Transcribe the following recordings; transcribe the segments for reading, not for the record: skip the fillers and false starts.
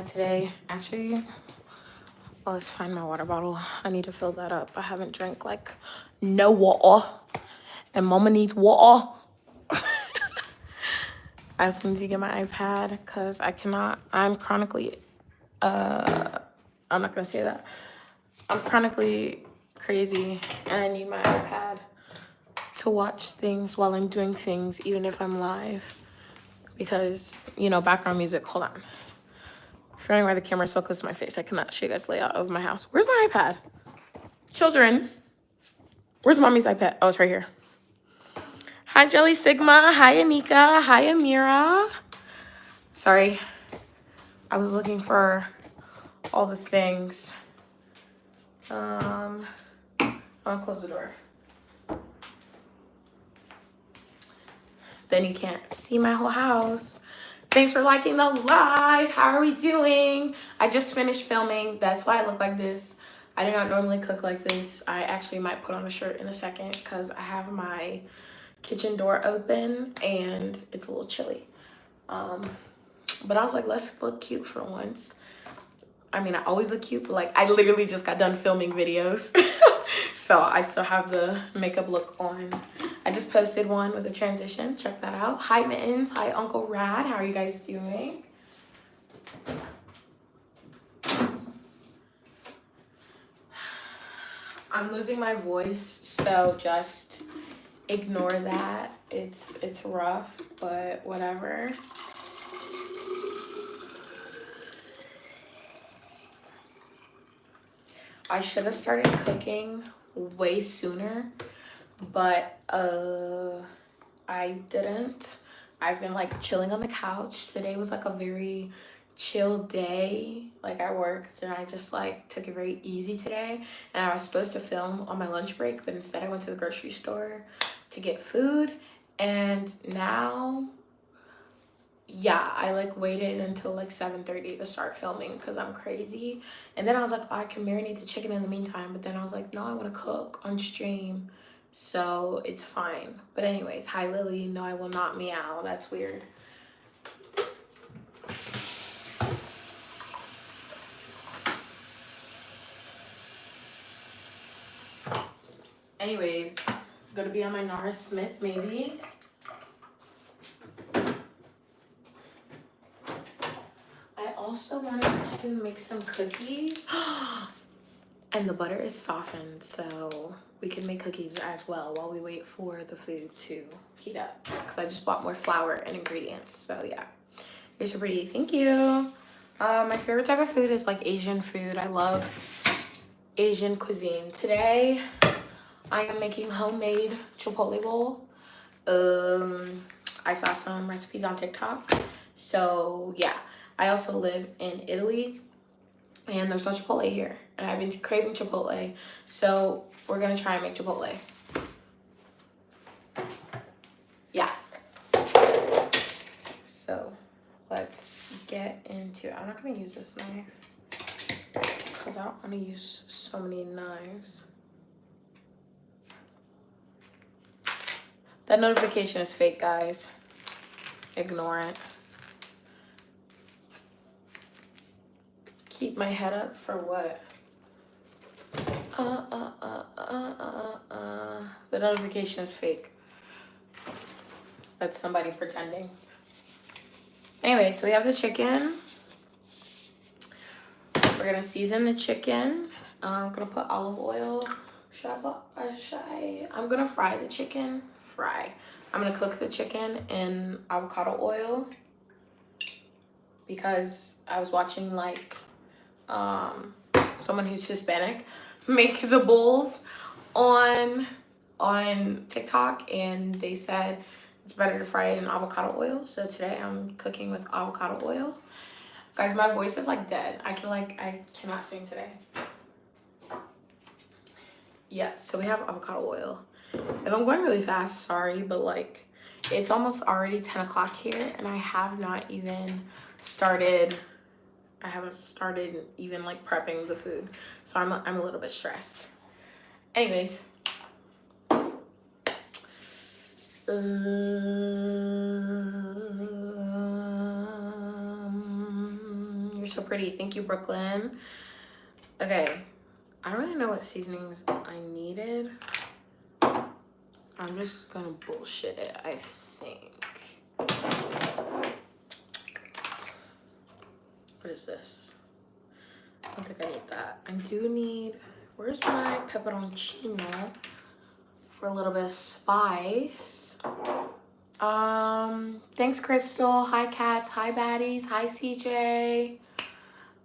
today. Actually, well, let's find my water bottle. I need to fill that up. I haven't drank like no water, and mama needs water. I just need to get my iPad because I cannot, I'm chronically, I'm not gonna say that. I'm chronically crazy and I need my iPad to watch things while I'm doing things, even if I'm live. Because, you know, background music, hold on. Forgetting why the camera's so close to my face. I cannot show you guys the layout of my house. Where's my iPad? Children, where's mommy's iPad? Oh, it's right here. Hi, Jelly Sigma. Hi, Anika. Hi, Amira. Sorry, I was looking for all the things. I'll close the door. Then you can't see my whole house. Thanks for liking the live. How are we doing? I just finished filming. That's why I look like this. I do not normally cook like this. I actually might put on a shirt in a second because I have my kitchen door open and it's a little chilly. But I was like, let's look cute for once. I mean, I always look cute, but like I literally just got done filming videos. So I still have the makeup look on. I just posted one with a transition. Check that out. Hi, Mittens. Hi, Uncle Rad. How are you guys doing? I'm losing my voice, so just ignore that. It's rough, but whatever. I should have started cooking way sooner, but I didn't. I've been like chilling on the couch. Today was like a very chill day. Like I worked and I just like took it very easy today. And I was supposed to film on my lunch break, but instead I went to the grocery store to get food. And now, yeah, I like waited until like 7:30 to start filming because I'm crazy. And then I was like, oh, I can marinate the chicken in the meantime. But then I was like, no, I want to cook on stream. So it's fine. But anyways, hi Lily. No, I will not meow. That's weird. Anyways, gonna be on my Nars Smith maybe. I also wanted to make some cookies. And the butter is softened, so we can make cookies as well while we wait for the food to heat up. Because I just bought more flour and ingredients, so yeah. You're so pretty, thank you. My favorite type of food is like Asian food. I love Asian cuisine. Today, I am making homemade chipotle bowl. I saw some recipes on TikTok, so yeah. I also live in Italy, and there's no chipotle here. And I've been craving chipotle, so we're gonna try and make chipotle. Yeah. So let's get into it. I'm not gonna use this knife because I don't want to use so many knives. That notification is fake, guys. Ignore it. Keep my head up for what? The notification is fake. That's somebody pretending. Anyway, so we have the chicken. We're gonna season the chicken. I'm gonna put olive oil. I'm gonna fry the chicken. I'm gonna cook the chicken in avocado oil because I was watching like someone who's Hispanic make the bowls on TikTok, and they said it's better to fry it in avocado oil. So today I'm cooking with avocado oil. Guys, my voice is like dead. I cannot sing today. Yeah, so we have avocado oil. If I'm going really fast, sorry, but like it's almost already 10 o'clock here and I have not even started. I haven't started even like prepping the food, so I'm a little bit stressed. Anyways, you're so pretty. Thank you, Brooklyn. Okay. I don't really know what seasonings I needed. I'm just gonna bullshit it, I think. What is this? I don't think I need that. I do need, where's my pepperoncino for a little bit of spice? Thanks, Crystal. Hi, cats. Hi, baddies. Hi, CJ.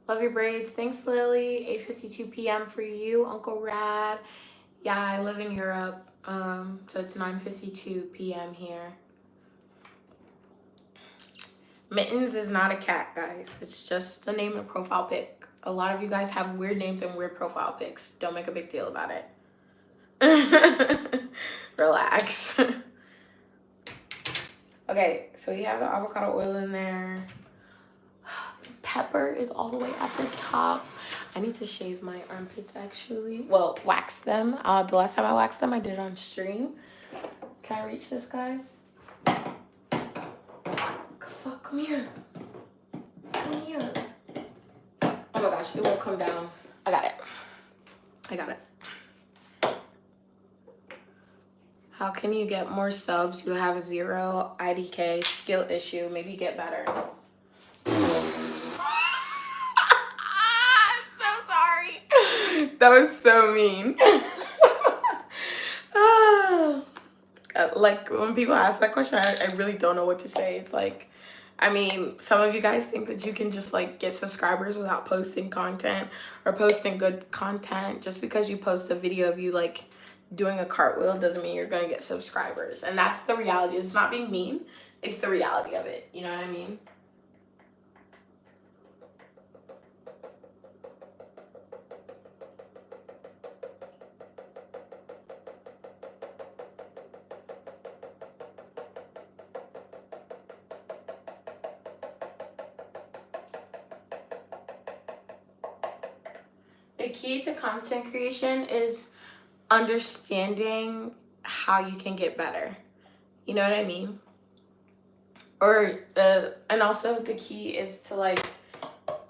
Love your braids. Thanks, Lily. 8:52 p.m. for you, Uncle Rad. Yeah, I live in Europe. So it's 9:52 p.m. here. Mittens is not a cat, guys. It's just the name and profile pic. A lot of you guys have weird names and weird profile pics. Don't make a big deal about it. Relax. Okay, so we have the avocado oil in there. Pepper is all the way at the top. I need to shave my armpits, actually. Well, wax them. The last time I waxed them, I did it on stream. Can I reach this, guys? Fuck, come here. Come here. Oh my gosh, it won't come down. I got it. I got it. How can you get more subs? You have 0 IDK, skill issue. Maybe get better. I'm so sorry. That was so mean. Like, when people ask that question, I really don't know what to say. It's like, I mean, some of you guys think that you can just like get subscribers without posting content or posting good content. Just because you post a video of you like doing a cartwheel doesn't mean you're gonna get subscribers. And that's the reality. It's not being mean. It's the reality of it. You know what I mean? The key to content creation is understanding how you can get better. You know what I mean? And also the key is to like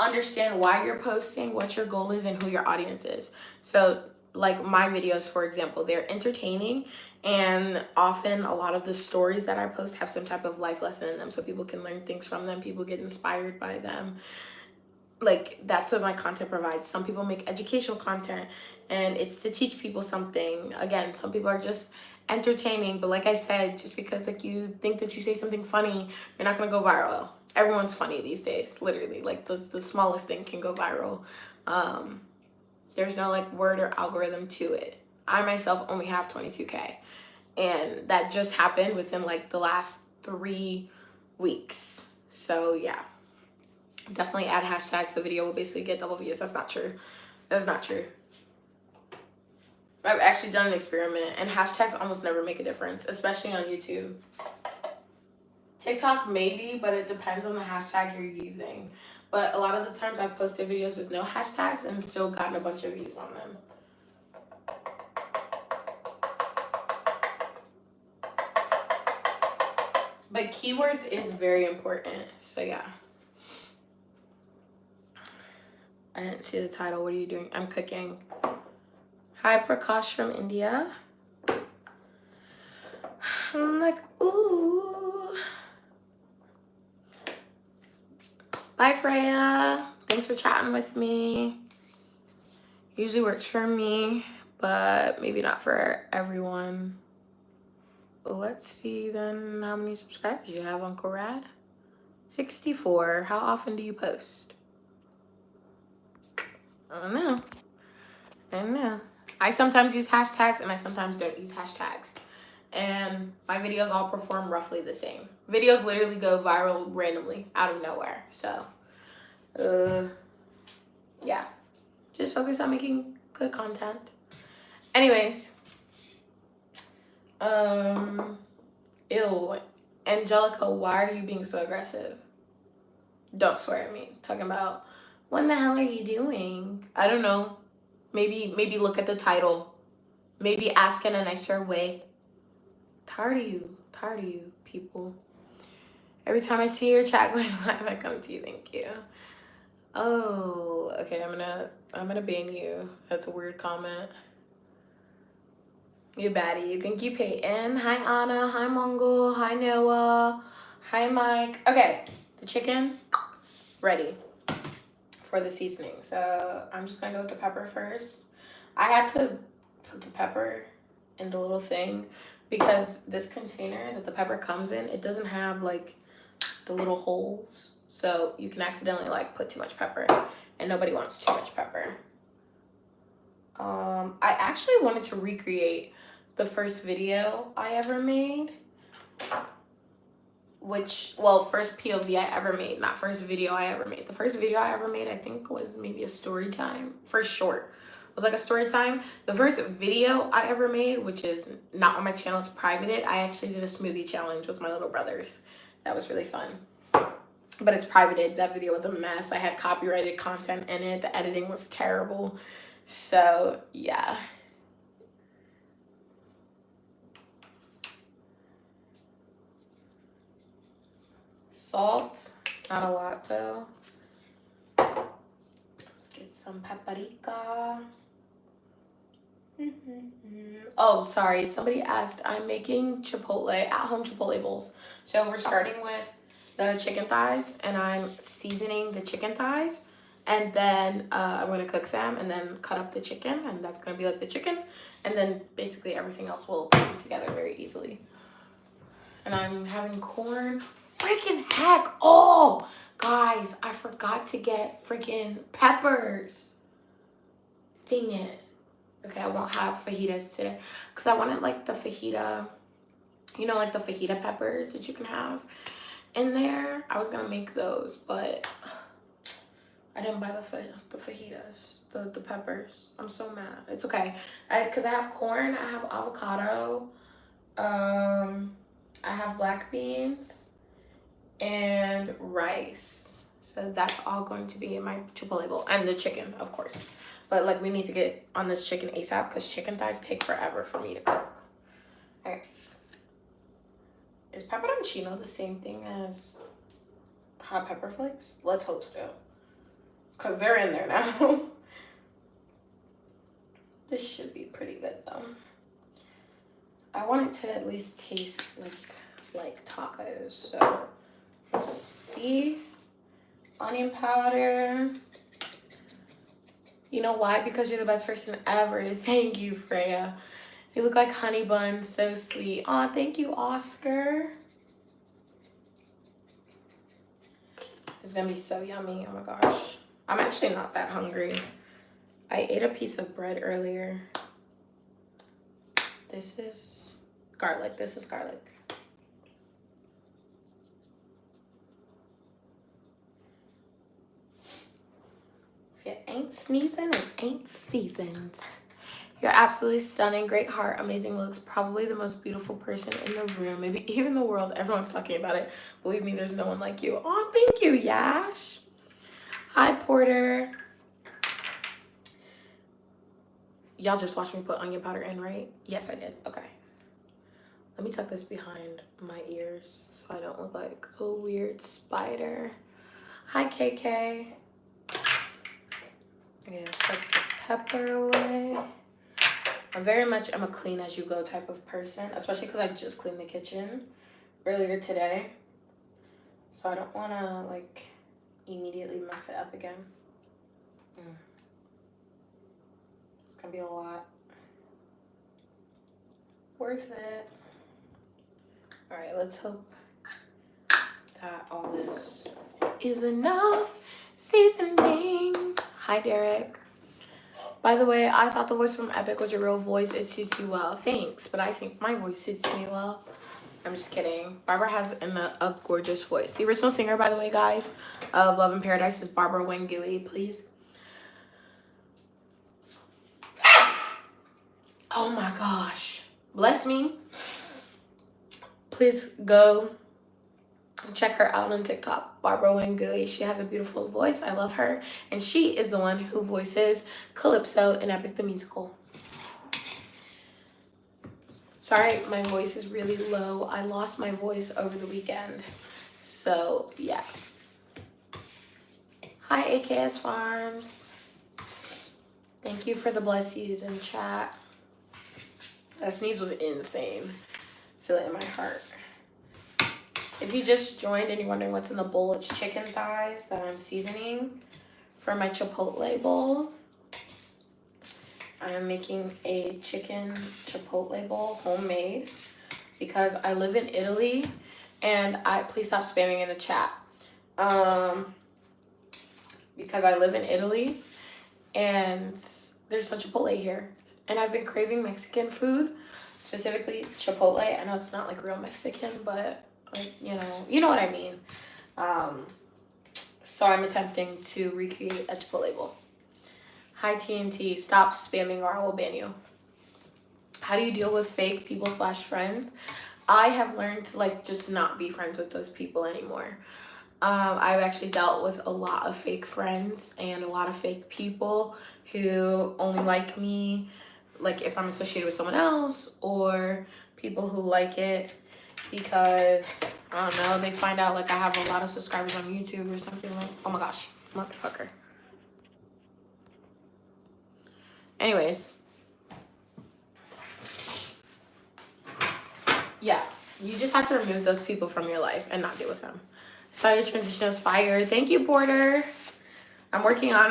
understand why you're posting, what your goal is, and who your audience is. So like my videos, for example, they're entertaining, and often a lot of the stories that I post have some type of life lesson in them, so people can learn things from them, people get inspired by them. Like, that's what my content provides. Some people make educational content and it's to teach people something. Again, some people are just entertaining, but like I said, just because like you think that you say something funny, you're not gonna go viral. Everyone's funny these days, literally. Like the smallest thing can go viral. There's no like word or algorithm to it. I myself only have 22K, and that just happened within like the last 3 weeks. So yeah. Definitely add hashtags. The video will basically get double views. That's not true. That's not true. I've actually done an experiment, and hashtags almost never make a difference, especially on YouTube. TikTok maybe, but it depends on the hashtag you're using. But a lot of the times I've posted videos with no hashtags and still gotten a bunch of views on them. But keywords is very important. So yeah. I didn't see the title. What are you doing? I'm cooking. Hi, Prakash from India. I'm like, ooh. Bye, Freya. Thanks for chatting with me. Usually works for me, but maybe not for everyone. Let's see then how many subscribers you have, Uncle Rad. 64. How often do you post? I don't know. I don't know. I sometimes use hashtags and I sometimes don't use hashtags. And my videos all perform roughly the same. Videos literally go viral randomly out of nowhere. So, yeah. Just focus on making good content. Anyways. Ew. Angelica, why are you being so aggressive? Don't swear at me. Talking about, what the hell are you doing? I don't know. Maybe look at the title. Maybe ask in a nicer way. Tired of you, people. Every time I see your chat going live, I come to you. Thank you. Oh, okay, I'm gonna ban you. That's a weird comment. You baddie. Thank you, Peyton. Hi, Anna. Hi, Mongol. Hi, Noah. Hi, Mike. Okay, the chicken ready for the seasoning. So I'm just gonna go with the pepper first. I had to put the pepper in the little thing because this container that the pepper comes in, it doesn't have like the little holes. So you can accidentally like put too much pepper, and nobody wants too much pepper. I actually wanted to recreate the first video I ever made, which, well, first POV I ever made, not first video I ever made. The first video I ever made, I think, was maybe a story time, first short. It was like a story time. The first video I ever made, which is not on my channel, it's privated. I actually did a smoothie challenge with my little brothers. That was really fun. But it's privated. That video was a mess. I had copyrighted content in it. The editing was terrible. So, yeah. Salt, not a lot though. Let's get some paprika. Oh, sorry, somebody asked, I'm making chipotle, at-home chipotle bowls. So we're starting with the chicken thighs, and I'm seasoning the chicken thighs, and then I'm gonna cook them and then cut up the chicken, and that's gonna be like the chicken, and then basically everything else will come together very easily. And I'm having corn. Freaking heck. Oh, guys, I forgot to get freaking peppers. Dang it. Okay, I won't have fajitas today because I wanted like the fajita, you know, like the fajita peppers that you can have in there. I was gonna make those, but I didn't buy the fajitas, the peppers. I'm so mad. It's okay. Because I have corn, I have avocado, I have black beans and rice. So that's all going to be in my chipotle bowl. And the chicken, of course. But like, we need to get on this chicken ASAP because chicken thighs take forever for me to cook. All right. Is pepperoncino the same thing as hot pepper flakes? Let's hope so. Because they're in there now. This should be pretty good though. I want it to at least taste like tacos. So let's see. Onion powder. You know why? Because you're the best person ever. Thank you, Freya. You look like honey buns. So sweet. Aw, thank you, Oscar. It's gonna be so yummy. Oh my gosh. I'm actually not that hungry. I ate a piece of bread earlier. This is garlic. This is garlic. If you ain't sneezing, it ain't seasoned. You're absolutely stunning. Great heart, amazing looks. Probably the most beautiful person in the room. Maybe even the world. Everyone's talking about it. Believe me, there's no one like you. Oh, thank you, Yash. Hi, Porter. Y'all just watched me put onion powder in, right? Yes, I did. Okay. Let me tuck this behind my ears so I don't look like a weird spider. Hi, KK. Okay, let's put the pepper away. I'm very much, I'm a clean as you go type of person, especially because I just cleaned the kitchen earlier today. So I don't want to like immediately mess it up again. It's going to be a lot. Worth it. All right, let's hope that all this is enough seasoning. Hi, Derek. By the way, I thought the voice from Epic was your real voice. It suits you well. Thanks, but I think my voice suits me well. I'm just kidding. Barbara has a gorgeous voice. The original singer, by the way, guys, of Love in Paradise is Barbara Wangui, please. Oh my gosh. Bless me. Please go check her out on TikTok, Barbara Wangui. She has a beautiful voice. I love her. And she is the one who voices Calypso in Epic the Musical. Sorry, my voice is really low. I lost my voice over the weekend. So, yeah. Hi, AKS Farms. Thank you for the bless yous in chat. That sneeze was insane. Feel it in my heart. If you just joined and you're wondering what's in the bowl, it's chicken thighs that I'm seasoning for my chipotle bowl. I am making a chicken chipotle bowl, homemade, because I live in Italy, and please stop spamming in the chat. Because I live in Italy, and there's no Chipotle here, and I've been craving Mexican food, specifically Chipotle. I know it's not like real Mexican, but like, you know what I mean. So I'm attempting to recreate a Chipotle bowl. Hi TNT, stop spamming or I will ban you. How do you deal with fake people / friends? I have learned to like just not be friends with those people anymore. I've actually dealt with a lot of fake friends and a lot of fake people who only like me like if I'm associated with someone else, or people who like it because, I don't know, they find out like I have a lot of subscribers on YouTube or something like, oh my gosh, motherfucker. Anyways. Yeah, you just have to remove those people from your life and not deal with them. Saw your transition was fire. Thank you, Porter. I'm working on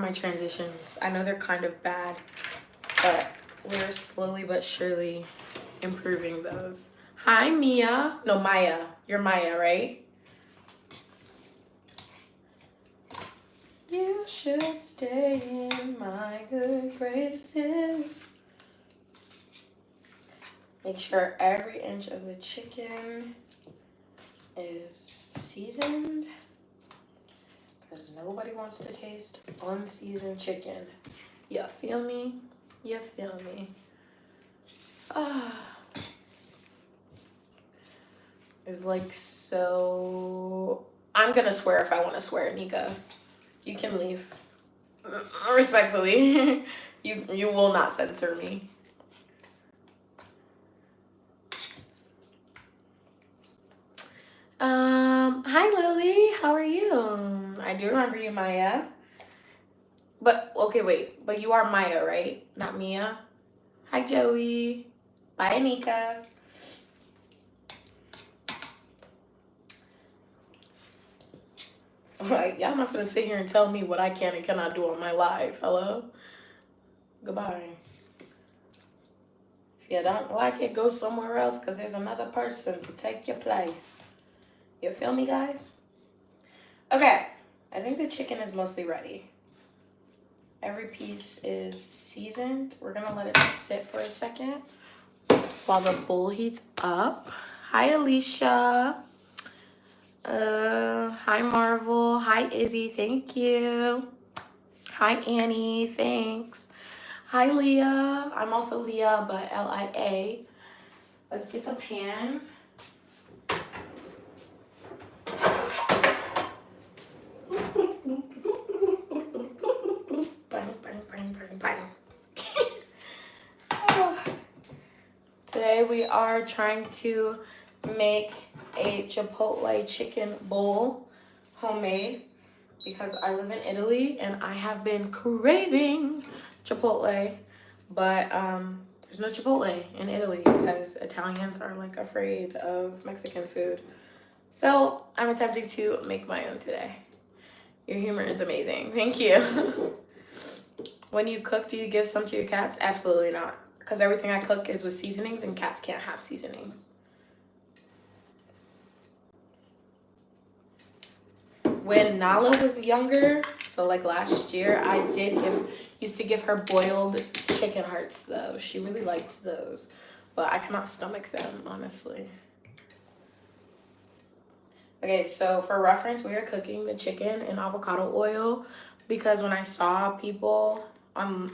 my transitions. I know they're kind of bad, but we're slowly but surely improving those. Hi, Mia. No, Maya. You're Maya, right? You should stay in my good graces. Make sure every inch of the chicken is seasoned, because nobody wants to taste unseasoned chicken. You feel me? You feel me? It's like so... I'm gonna swear if I want to swear, Nika. You can leave. Respectfully. You will not censor me. Hi Lily, how are you? I do remember you, Maya. But, okay, wait. But you are Maya, right? Not Mia? Hi, Joey. Bye, Anika. Like, y'all not gonna sit here and tell me what I can and cannot do on my live. Hello? Goodbye. If you don't like it, go somewhere else, because there's another person to take your place. You feel me, guys? Okay. I think the chicken is mostly ready. Every piece is seasoned. We're gonna let it sit for a second while the bowl heats up. Hi, Alicia. Hi, Marvel. Hi, Izzy. Thank you. Hi, Annie. Thanks. Hi, Leah. I'm also Leah, but Lia. Let's get the pan. Today we are trying to make a Chipotle chicken bowl, homemade, because I live in Italy and I have been craving Chipotle, but there's no Chipotle in Italy because Italians are like afraid of Mexican food. So I'm attempting to make my own today. Your humor is amazing. Thank you. When you cook, do you give some to your cats? Absolutely not. Because everything I cook is with seasonings and cats can't have seasonings. When Nala was younger, so like last year, I used to give her boiled chicken hearts though. She really liked those. But I cannot stomach them, honestly. Okay, so for reference, we are cooking the chicken in avocado oil because when I saw people on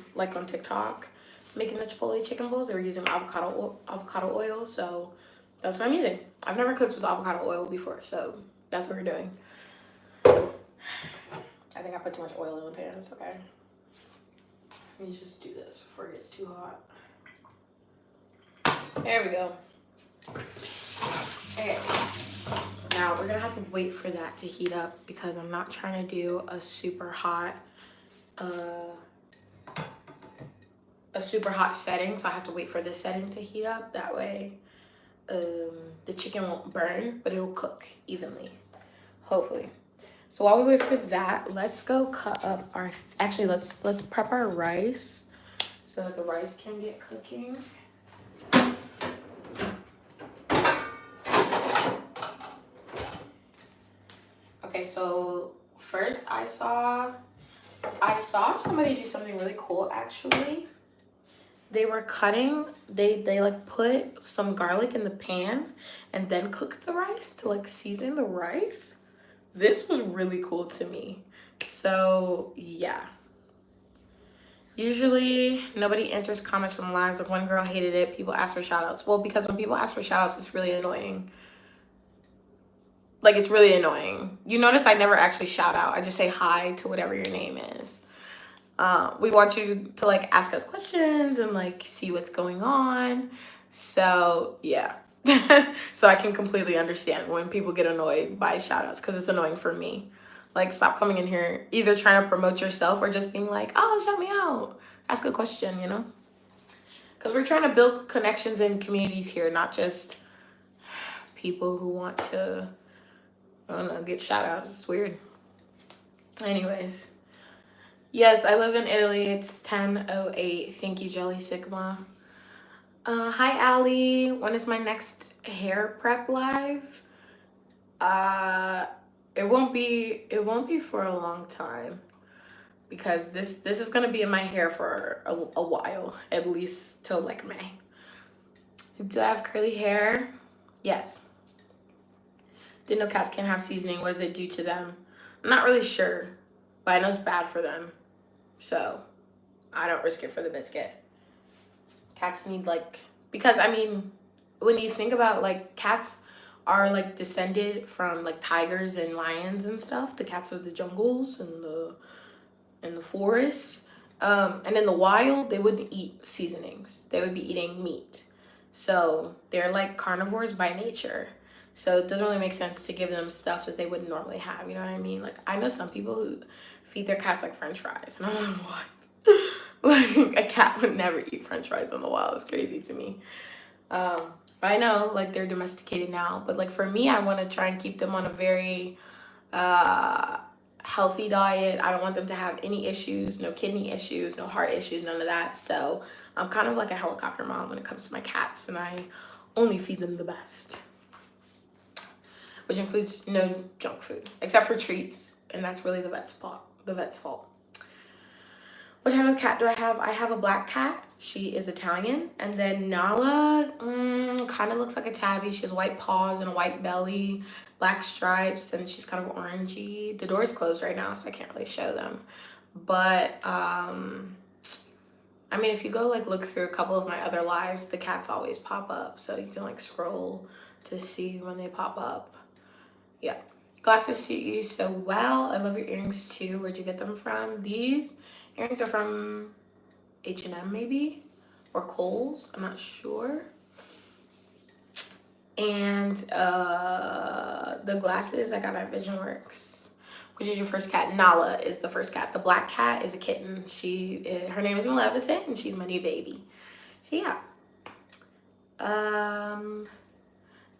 TikTok making the Chipotle chicken bowls, they were using avocado oil, so that's what I'm using. I've never cooked with avocado oil before, so that's what we're doing. I think I put too much oil in the pan. It's okay. Let me just do this before it gets too hot. There we go. Okay. Now we're gonna have to wait for that to heat up because I'm not trying to do a super hot setting, so I have to wait for this setting to heat up. That way the chicken won't burn, but it'll cook evenly, hopefully. So while we wait for that, let's go cut up our, actually let's prep our rice so that the rice can get cooking. Okay, so first I saw somebody do something really cool actually. They were cutting, they like put some garlic in the pan and then cooked the rice to like season the rice. This was really cool to me. So yeah. Usually nobody answers comments from lives. Like one girl hated it, people ask for shout outs. Well, because when people ask for shout outs, it's really annoying. Like it's really annoying. You notice I never actually shout out. I just say hi to whatever your name is. We want you to like ask us questions and like see what's going on. So yeah. So I can completely understand when people get annoyed by shout outs because it's annoying for me. Like stop coming in here either trying to promote yourself or just being like, oh, shout me out. Ask a question, you know? Because we're trying to build connections and communities here, not just people who want to, I don't know, get shout outs. It's weird. Anyways. Yes, I live in Italy. It's 10:08. Thank you, Jelly Sigma. Hi, Allie. When is my next hair prep live? It won't be for a long time because this is gonna be in my hair for a while, at least till like May. Do I have curly hair? Yes. Didn't know cats can't have seasoning. What does it do to them? I'm not really sure, but I know it's bad for them. So I don't risk it for the biscuit. Cats need like, because I mean, when you think about like cats are like descended from like tigers and lions and stuff, the cats of the jungles and the forests. And in the wild, they wouldn't eat seasonings. They would be eating meat. So they're like carnivores by nature. So it doesn't really make sense to give them stuff that they wouldn't normally have. You know what I mean? Like I know some people who feed their cats like French fries, and I'm like, what? Like a cat would never eat French fries in the wild. It's crazy to me. But I know like they're domesticated now. But like for me, I want to try and keep them on a very healthy diet. I don't want them to have any issues, no kidney issues, no heart issues, none of that. So I'm kind of like a helicopter mom when it comes to my cats, and I only feed them the best, which includes no junk food except for treats, and that's really the vet's fault. What type of cat do I have? I have a black cat. She is Italian. And then Nala kind of looks like a tabby. She has white paws and a white belly, black stripes, and she's kind of orangey. The door's closed right now, so I can't really show them. But, I mean, if you go, like, look through a couple of my other lives, the cats always pop up. So you can, like, scroll to see when they pop up. Yeah. Glasses suit you so well. I love your earrings, too. Where'd you get them from? These earrings are from H&M maybe, or Kohl's, I'm not sure. And the glasses I got at VisionWorks. Which is your first cat? Nala is the first cat. The black cat is a kitten. Her name is Maleficent, and she's my new baby. So yeah.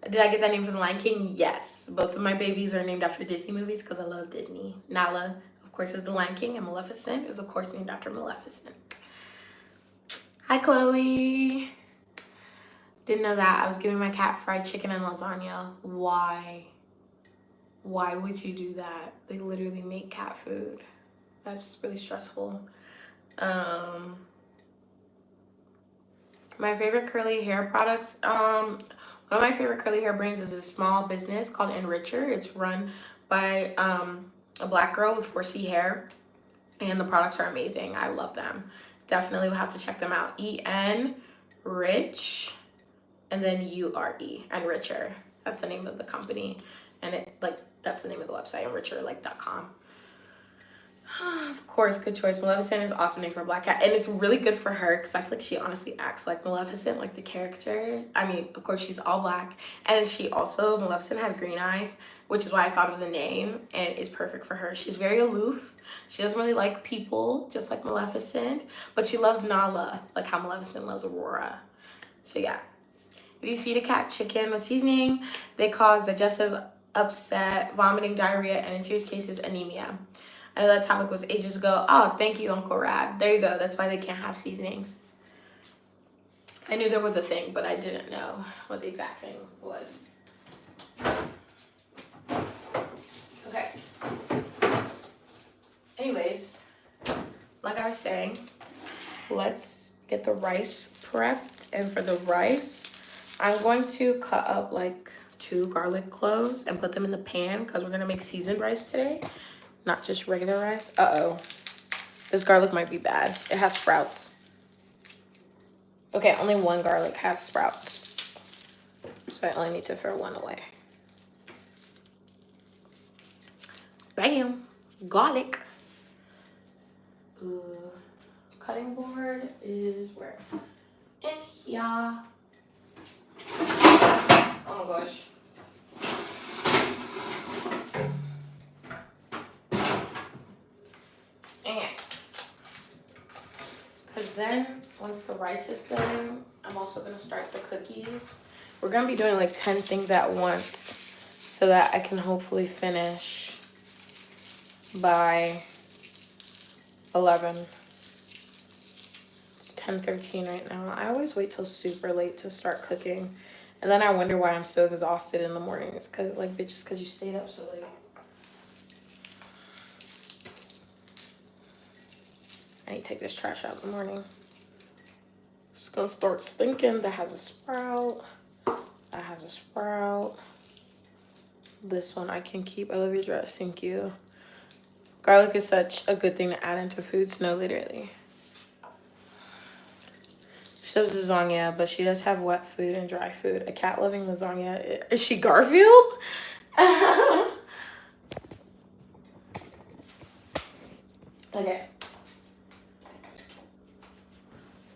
Did I get that name from The Lion King? Yes. Both of my babies are named after Disney movies because I love Disney. Nala, of course, is The Lion King, and Maleficent is, of course, named after Maleficent. Hi, Chloe. Didn't know that. I was giving my cat fried chicken and lasagna. Why? Why would you do that? They literally make cat food. That's really stressful. My favorite curly hair products. One of my favorite curly hair brands is a small business called Enricher. It's run by a black girl with 4C hair, and the products are amazing. I love them. Definitely will have to check them out. E-N Rich, and then U-R-E, Enricher. That's the name of the company, and that's the name of the website, enricher.com. Of course, good choice. Maleficent is awesome name for a black cat, and it's really good for her because I feel like she honestly acts like Maleficent, like the character. I mean, of course, she's all black, and she also Maleficent has green eyes, which is why I thought of the name, and it's perfect for her. She's very aloof. She doesn't really like people, just like Maleficent, but she loves Nala, like how Maleficent loves Aurora. So yeah, if you feed a cat chicken with seasoning, they cause digestive upset, vomiting, diarrhea, and in serious cases, anemia. I know that topic was ages ago. Oh, thank you, Uncle Rab. There you go. That's why they can't have seasonings. I knew there was a thing, but I didn't know what the exact thing was. Okay. Anyways, like I was saying, let's get the rice prepped. And for the rice, I'm going to cut up like 2 garlic cloves and put them in the pan because we're going to make seasoned rice today. Not just regular rice. Uh-oh. This garlic might be bad. It has sprouts. Okay, only 1 garlic has sprouts. So I only need to throw 1 away. Bam. Garlic. Cutting board is where? In here. Oh my gosh. Because then, once the rice is done, I'm also going to start the cookies. We're going to be doing like 10 things at once so that I can hopefully finish by 11. It's 10:13 right now. I always wait till super late to start cooking. And then I wonder why I'm so exhausted in the morning. It's because, like, bitches, because you stayed up so late. I need to take this trash out in the morning. Just gonna start thinking. That has a sprout. That has a sprout. This one I can keep. I love your dress. Thank you. Garlic is such a good thing to add into foods. No, literally. She loves lasagna, but she does have wet food and dry food. A cat loving lasagna. Is she Garfield? Okay.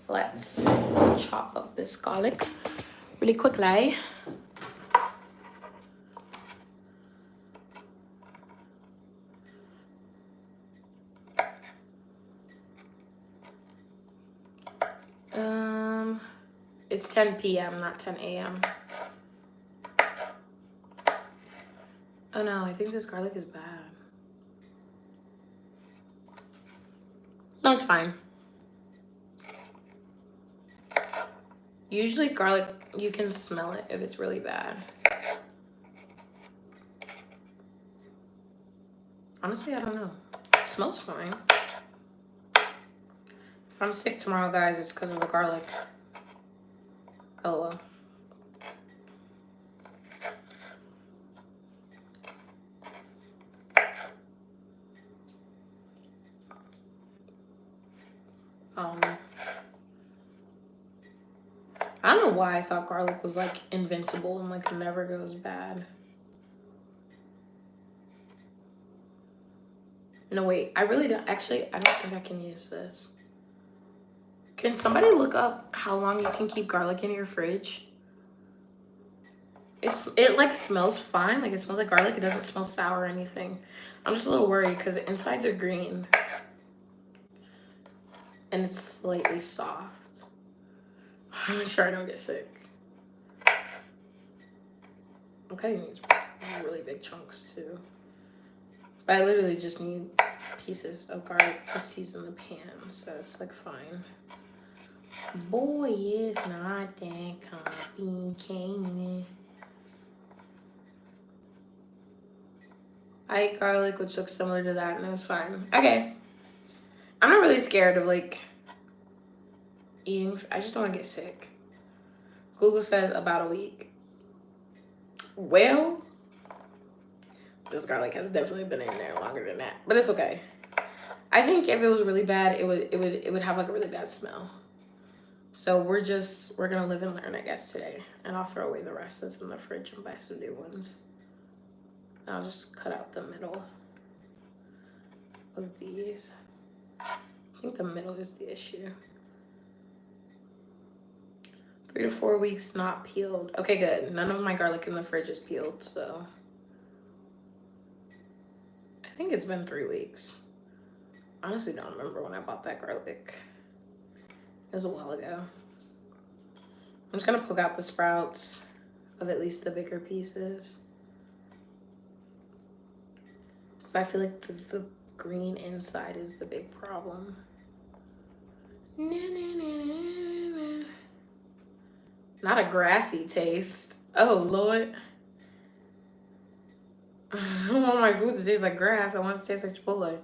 Let's chop up this garlic really quickly. It's 10 p.m., not 10 a.m. Oh no, I think this garlic is bad. No, it's fine. Usually garlic, you can smell it if it's really bad. Honestly, I don't know. It smells fine. If I'm sick tomorrow, guys, it's because of the garlic. LOL. I don't know why I thought garlic was like invincible and like never goes bad. No, wait, I really don't. Actually, I don't think I can use this. Can somebody look up how long you can keep garlic in your fridge? It like smells fine. Like it smells like garlic. It doesn't smell sour or anything. I'm just a little worried because the insides are green. And it's slightly soft. I'm make sure I don't get sick. I'm cutting these really big chunks too. But I literally just need pieces of garlic to season the pan, so it's like fine. Boy, it's not that complicated. I ate garlic, which looks similar to that, and it was fine. Okay. I'm not really scared of like eating. I just don't want to get sick. Google says about a week. Well, this garlic has definitely been in there longer than that, but it's okay. I think if it was really bad, it would have like a really bad smell. So we're gonna live and learn, I guess, today. And I'll throw away the rest that's in the fridge and buy some new ones. And I'll just cut out the middle. of these. I think the middle is the issue. 3 to 4 weeks not peeled. Okay, good. None of my garlic in the fridge is peeled, so I think it's been 3 weeks. Honestly, don't remember when I bought that garlic. It was a while ago. I'm just gonna poke out the sprouts of at least the bigger pieces, because I feel like the green inside is the big problem. Not a grassy taste. Oh, Lord. I don't want my food to taste like grass. I want it to taste like chipotle.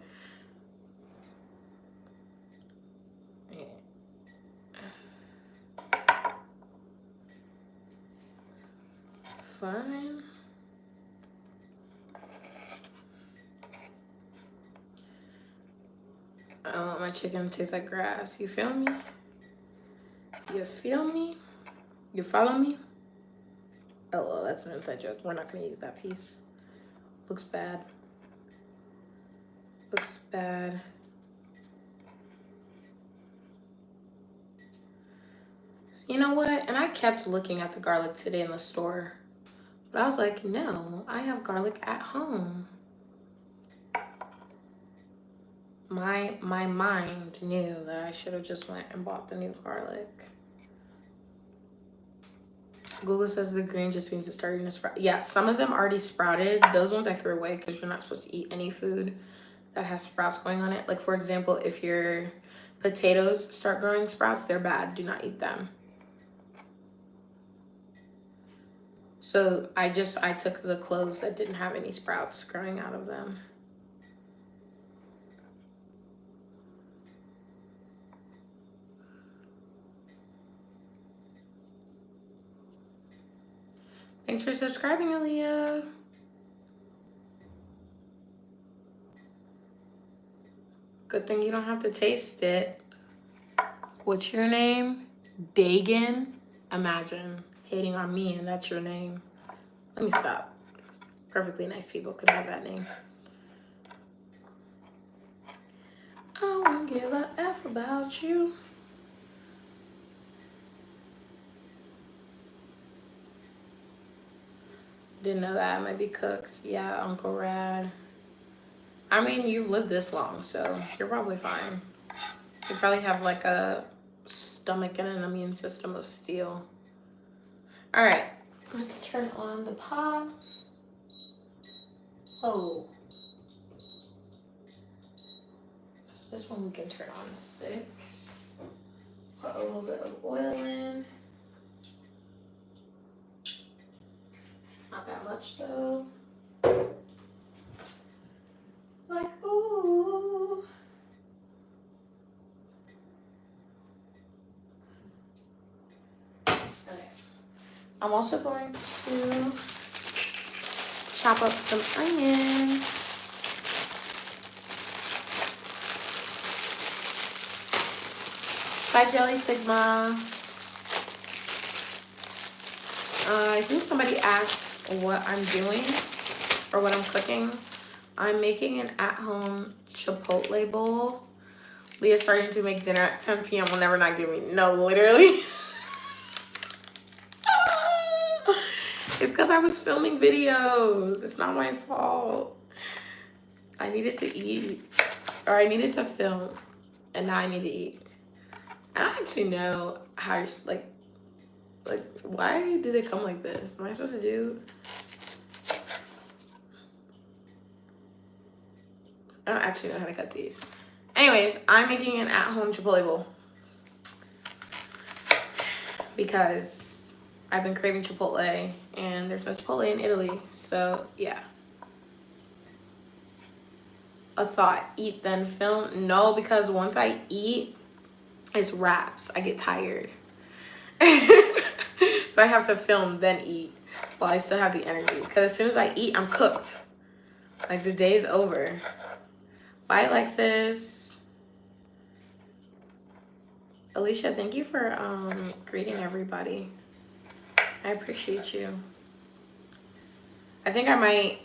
Fine. I don't want my chicken to taste like grass. You feel me? You feel me? You follow me? Oh, well, that's an inside joke. We're not going to use that piece. Looks bad. Looks bad. So you know what? And I kept looking at the garlic today in the store. But I was like, no, I have garlic at home. My mind knew that I should have just went and bought the new garlic. Google says the green just means it's starting to sprout. Yeah, some of them already sprouted. Those ones I threw away because you're not supposed to eat any food that has sprouts going on it. Like, for example, if your potatoes start growing sprouts, they're bad. Do not eat them. So I took the cloves that didn't have any sprouts growing out of them. Thanks for subscribing, Aaliyah. Good thing you don't have to taste it. What's your name? Dagan? Imagine hating on me and that's your name. Let me stop. Perfectly nice people could have that name. I won't give a F about you. Didn't know that. It might be cooked. Yeah, Uncle Rad. I mean, you've lived this long, so you're probably fine. You probably have like a stomach and an immune system of steel. All right, let's turn on the pot. Oh. This one we can turn on 6. Put a little bit of oil in. Not that much though. Like, ooh. Okay. I'm also going to chop up some onion. Bye, Jelly Sigma. I think somebody asked what I'm doing or what I'm cooking. I'm making an at-home chipotle bowl. Leah's starting to make dinner at 10 p.m. will never not give me. No, literally. It's because I was filming videos. It's not my fault. I needed to eat, or I needed to film, and now I need to eat. I don't actually know how, like, why do they come like this? Am I supposed to do? I don't actually know how to cut these. Anyways, I'm making an at-home chipotle bowl because I've been craving chipotle and there's no chipotle in Italy. So yeah. A thought, eat then film. No, because once I eat, it's wraps. I get tired. So I have to film then eat while I still have the energy. Because as soon as I eat, I'm cooked. Like, the day's over. Bye, Alexis. Alicia, thank you for greeting everybody. I appreciate you. I think I might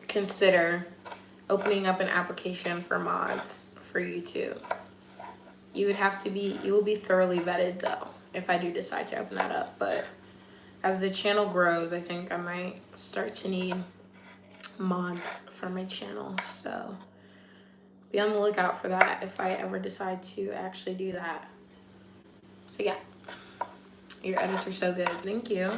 consider opening up an application for mods for YouTube. You will be thoroughly vetted though, if I do decide to open that up. But as the channel grows, I think I might start to need mods for my channel. So be on the lookout for that if I ever decide to actually do that. So yeah, your edits are so good. Thank you.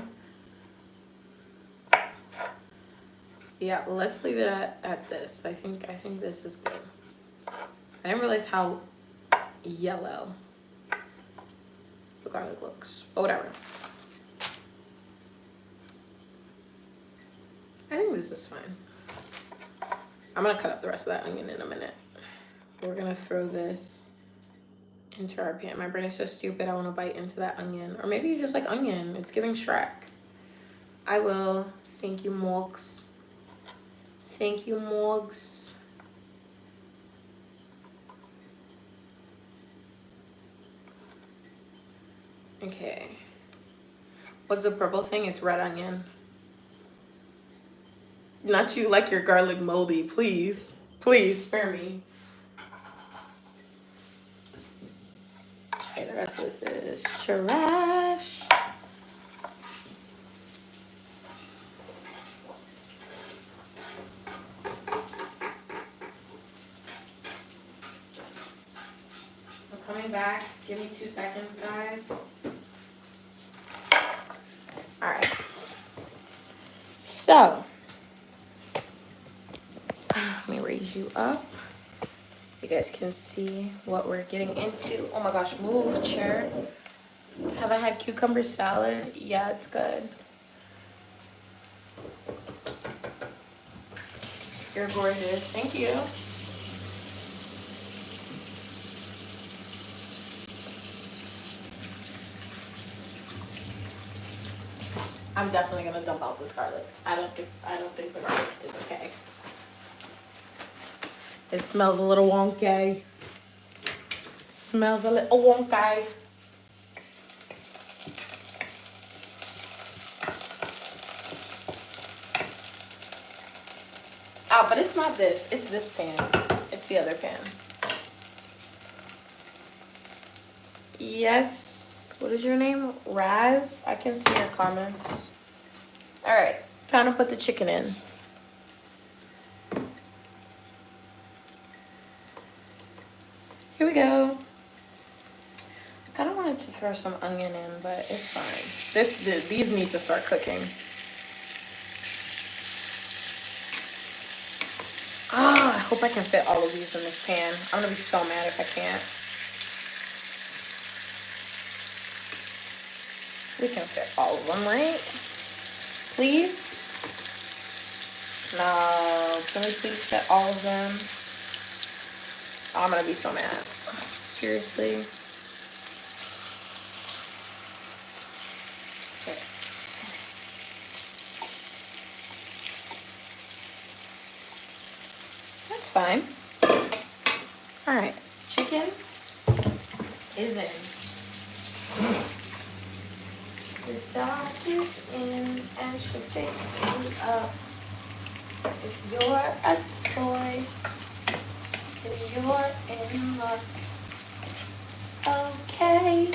Yeah, let's leave it at this. I think this is good. I didn't realize how yellow the garlic looks, but whatever. I think this is fine. I'm gonna cut up the rest of that onion in a minute. We're gonna throw this into our pan. My brain is so stupid, I wanna bite into that onion. Or maybe you just like onion. It's giving Shrek. I will. Thank you, Morgs. Thank you, Morgs. Okay. What's the purple thing? It's red onion. Not you like your garlic moldy, please. Please, spare me. Okay, the rest of this is trash. I'm coming back. Give me 2 seconds, guys. All right. So, let me raise you up. You guys can see what we're getting into. Oh my gosh, move, chair. Have I had cucumber salad? Yeah, it's good. You're gorgeous. Thank you. I'm definitely gonna dump out this garlic. I don't think the garlic is okay. It smells a little wonky. Smells a little wonky. Oh, but it's not this. It's this pan. It's the other pan. Yes. What is your name? Raz? I can see your comments. All right. Time to put the chicken in. Here we go. I kind of wanted to throw some onion in, but it's fine. These need to start cooking. Ah, I hope I can fit all of these in this pan. I'm gonna be so mad if I can't. We can fit all of them, right? Please? No, can we please fit all of them? Oh, I'm gonna be so mad. Seriously? Okay. That's fine. All right, chicken is in. The dog is in and she'll fix me up. If you're a toy, then you're in luck. Okay,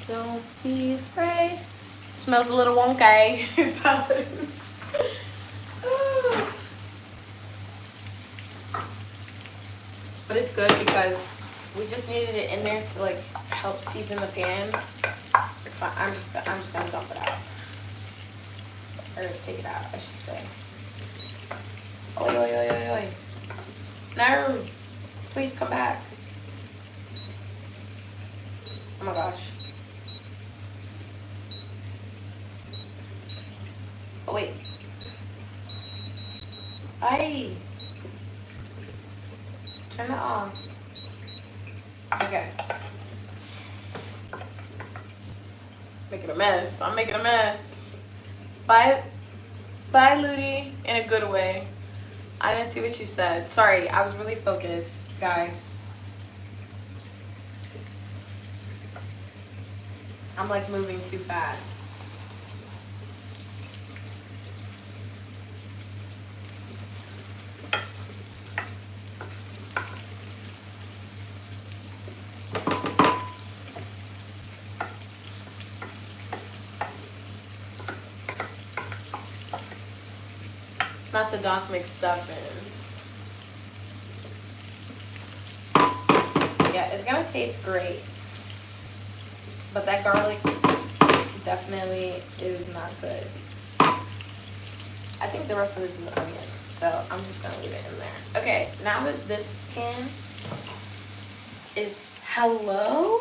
don't be afraid. Smells a little wonky. It does. But it's good because we just needed it in there to like help season the pan. It's fine. I'm just gonna dump it out. Or take it out, I should say. Oi, oi, oi, oi, oi. No, please come back. Oh my gosh. Oh wait. Hey. Turn it off. Okay. Making a mess. I'm making a mess. Bye, Ludi, in a good way. I didn't see what you said. Sorry, I was really focused, guys. I'm like moving too fast. Not the Doc McStuffins. Yeah, it's gonna taste great. But that garlic definitely is not good. I think the rest of this is onion, so I'm just gonna leave it in there. Okay, now that this pan is, hello?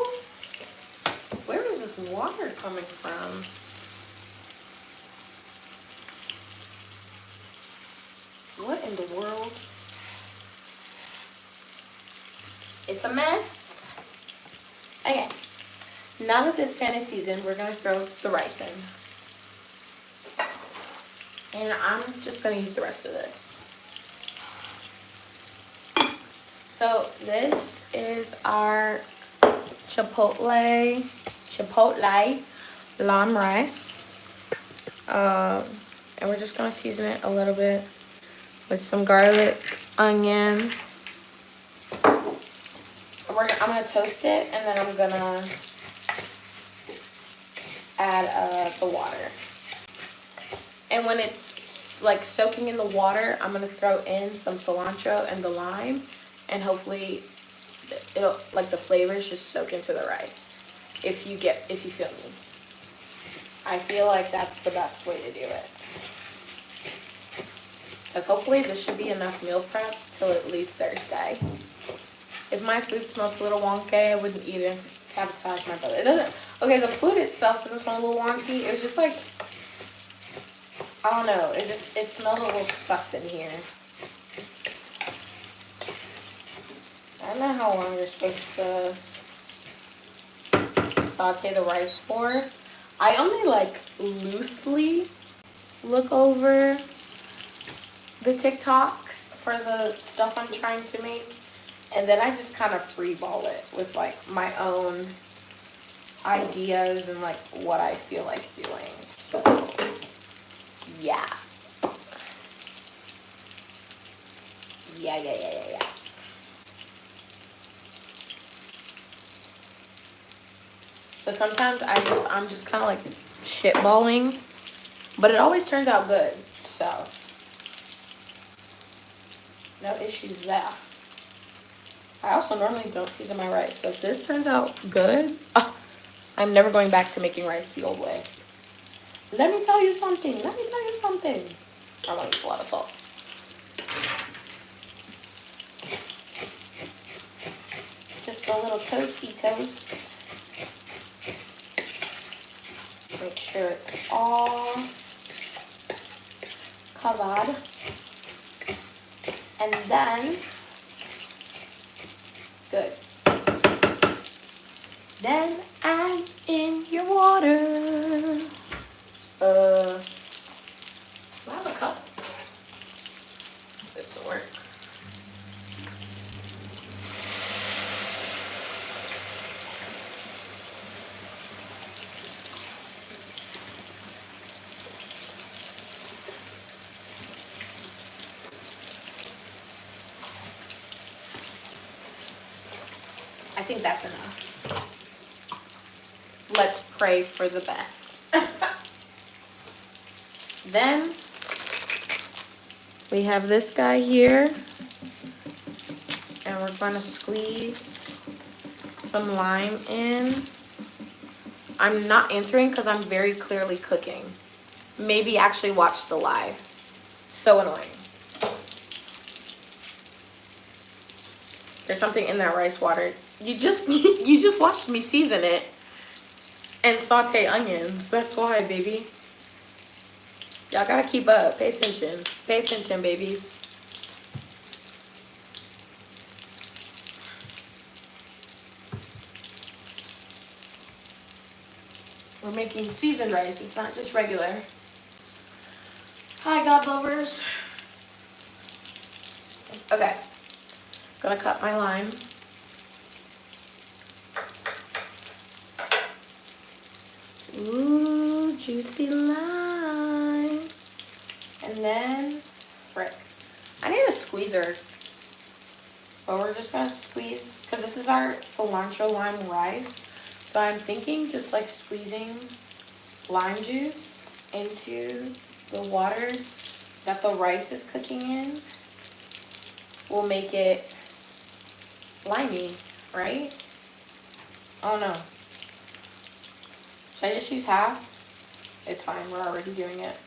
Where is this water coming from? What in the world? It's a mess. Okay, now that this pan is seasoned, we're gonna throw the rice in. And I'm just gonna use the rest of this. So this is our chipotle lamb rice. And we're just gonna season it a little bit with some garlic, onion. I'm gonna toast it, and then I'm gonna add the water. And when it's like soaking in the water, I'm gonna throw in some cilantro and the lime, and hopefully it'll, like, the flavors just soak into the rice. If you feel me. I feel like that's the best way to do it. Because hopefully this should be enough meal prep till at least Thursday. If my food smells a little wonky, I wouldn't eat it and sabotage my brother. It doesn't. Okay, the food itself doesn't smell a little wonky. It was just like, I don't know. It smelled a little sus in here. I don't know how long you're supposed to saute the rice for. I only like loosely look over the TikToks for the stuff I'm trying to make. And then I just kind of freeball it with like my own ideas and like what I feel like doing. So yeah. Yeah. So sometimes I'm just kind of like shitballing, but it always turns out good. So no issues there. I also normally don't season my rice, so if this turns out good, I'm never going back to making rice the old way. Let me tell you something. I want to use a lot of salt. Just a little toasty toast. Make sure it's all covered. And then, good. Then add in your water. Do I have a cup? This will work. I think that's enough. Let's pray for the best. Then we have this guy here, and we're going to squeeze some lime in. I'm not answering because I'm very clearly cooking. Maybe actually watch the live. So annoying. There's something in that rice water. You just watched me season it and saute onions. That's why, baby. Y'all gotta keep up. Pay attention. Pay attention, babies. We're making seasoned rice. It's not just regular. Hi, God lovers. Okay. Gonna cut my lime. Ooh, juicy lime. And then, frick. I need a squeezer. But we're just gonna squeeze, because this is our cilantro lime rice. So I'm thinking just like squeezing lime juice into the water that the rice is cooking in will make it limey, right? Oh no. Should I just use half? It's fine, we're already doing it.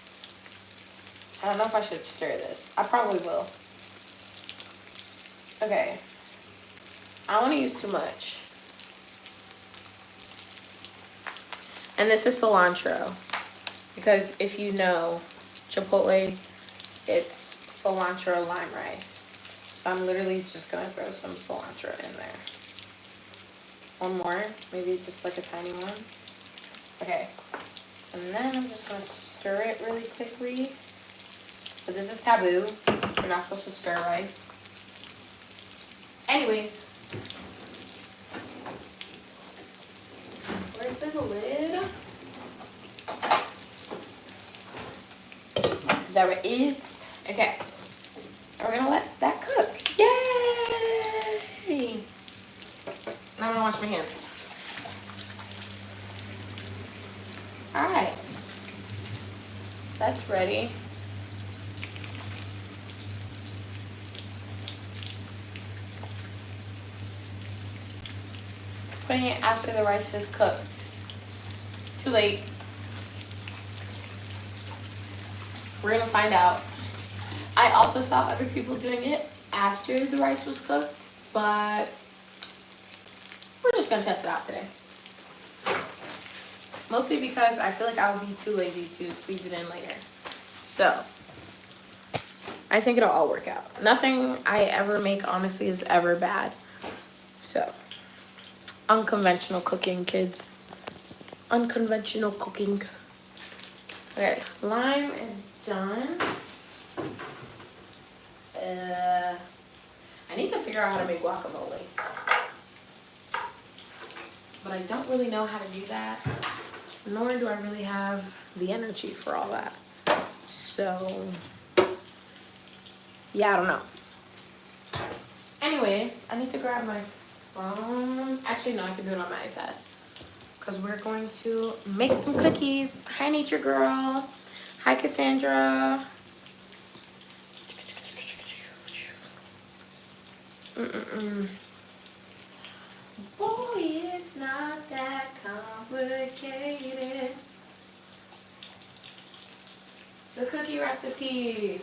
I don't know if I should stir this. I probably will. Okay. I don't want to use too much. And this is cilantro. Because if you know, chipotle, it's cilantro lime rice. So I'm literally just going to throw some cilantro in there. One more, maybe just like a tiny one. Okay. And then I'm just going to stir it really quickly. But this is taboo. You're not supposed to stir rice. Anyways. Where's the lid? There it is. Okay. And we're gonna let that cook. Yay! Now I'm gonna wash my hands. Alright. That's ready. Putting it after the rice is cooked. Too late. We're gonna find out. I also saw other people doing it after the rice was cooked, but we're just gonna test it out today. Mostly because I feel like I would be too lazy to squeeze it in later. So, I think it'll all work out. Nothing I ever make, honestly, is ever bad. So, unconventional cooking, kids. Unconventional cooking. Okay, lime is done. I need to figure out how to make guacamole. But I don't really know how to do that. Nor do I really have the energy for all that. So, yeah, I don't know. Anyways, I need to grab my phone. Actually, no, I can do it on my iPad. Because we're going to make some cookies. Hi, Nature Girl. Hi, Cassandra. Boy, it's not that complicated. The cookie recipe.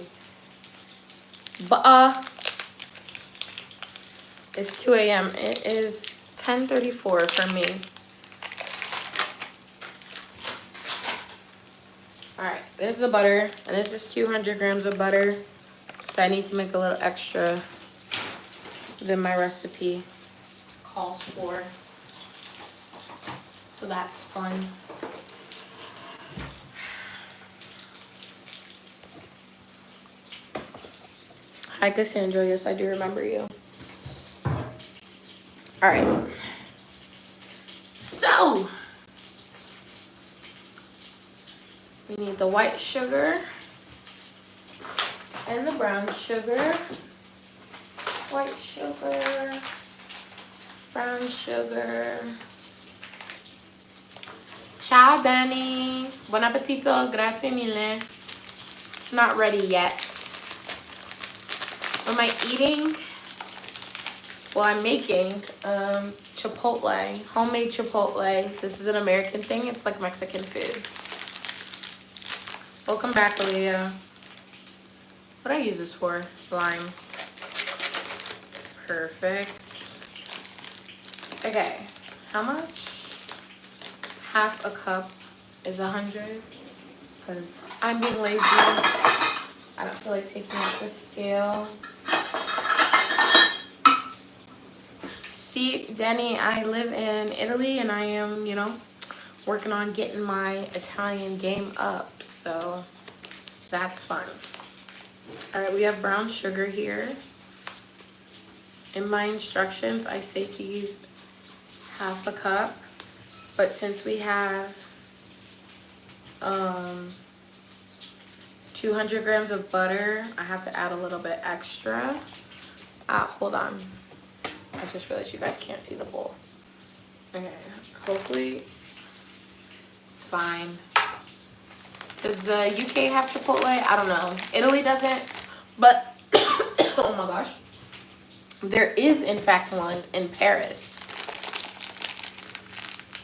It's 2 a.m. It is 10:34 for me. Alright, there's the butter. And this is 200 grams of butter. So I need to make a little extra than my recipe calls for. So that's fun. Hi, Cassandra. Yes, I do remember you. All right. So, we need the white sugar and the brown sugar. White sugar, brown sugar. Ciao, Danny. Buon appetito. Grazie mille. It's not ready yet. What am I eating? Well, I'm making chipotle, homemade chipotle. This is an American thing. It's like Mexican food. Welcome back, Aaliyah. What do I use this for? Lime. Perfect. Okay, how much? Half a cup is 100. Because I'm being lazy. I don't feel like taking out the scale. See, Danny, I live in Italy and I am, you know, working on getting my Italian game up. So that's fun. All right, we have brown sugar here. In my instructions, I say to use half a cup. But since we have 200 grams of butter, I have to add a little bit extra. Hold on. I just realized you guys can't see the bowl. Okay, hopefully it's fine. Does the UK have chipotle? I don't know. Italy doesn't, but oh my gosh. There is, in fact, one in Paris.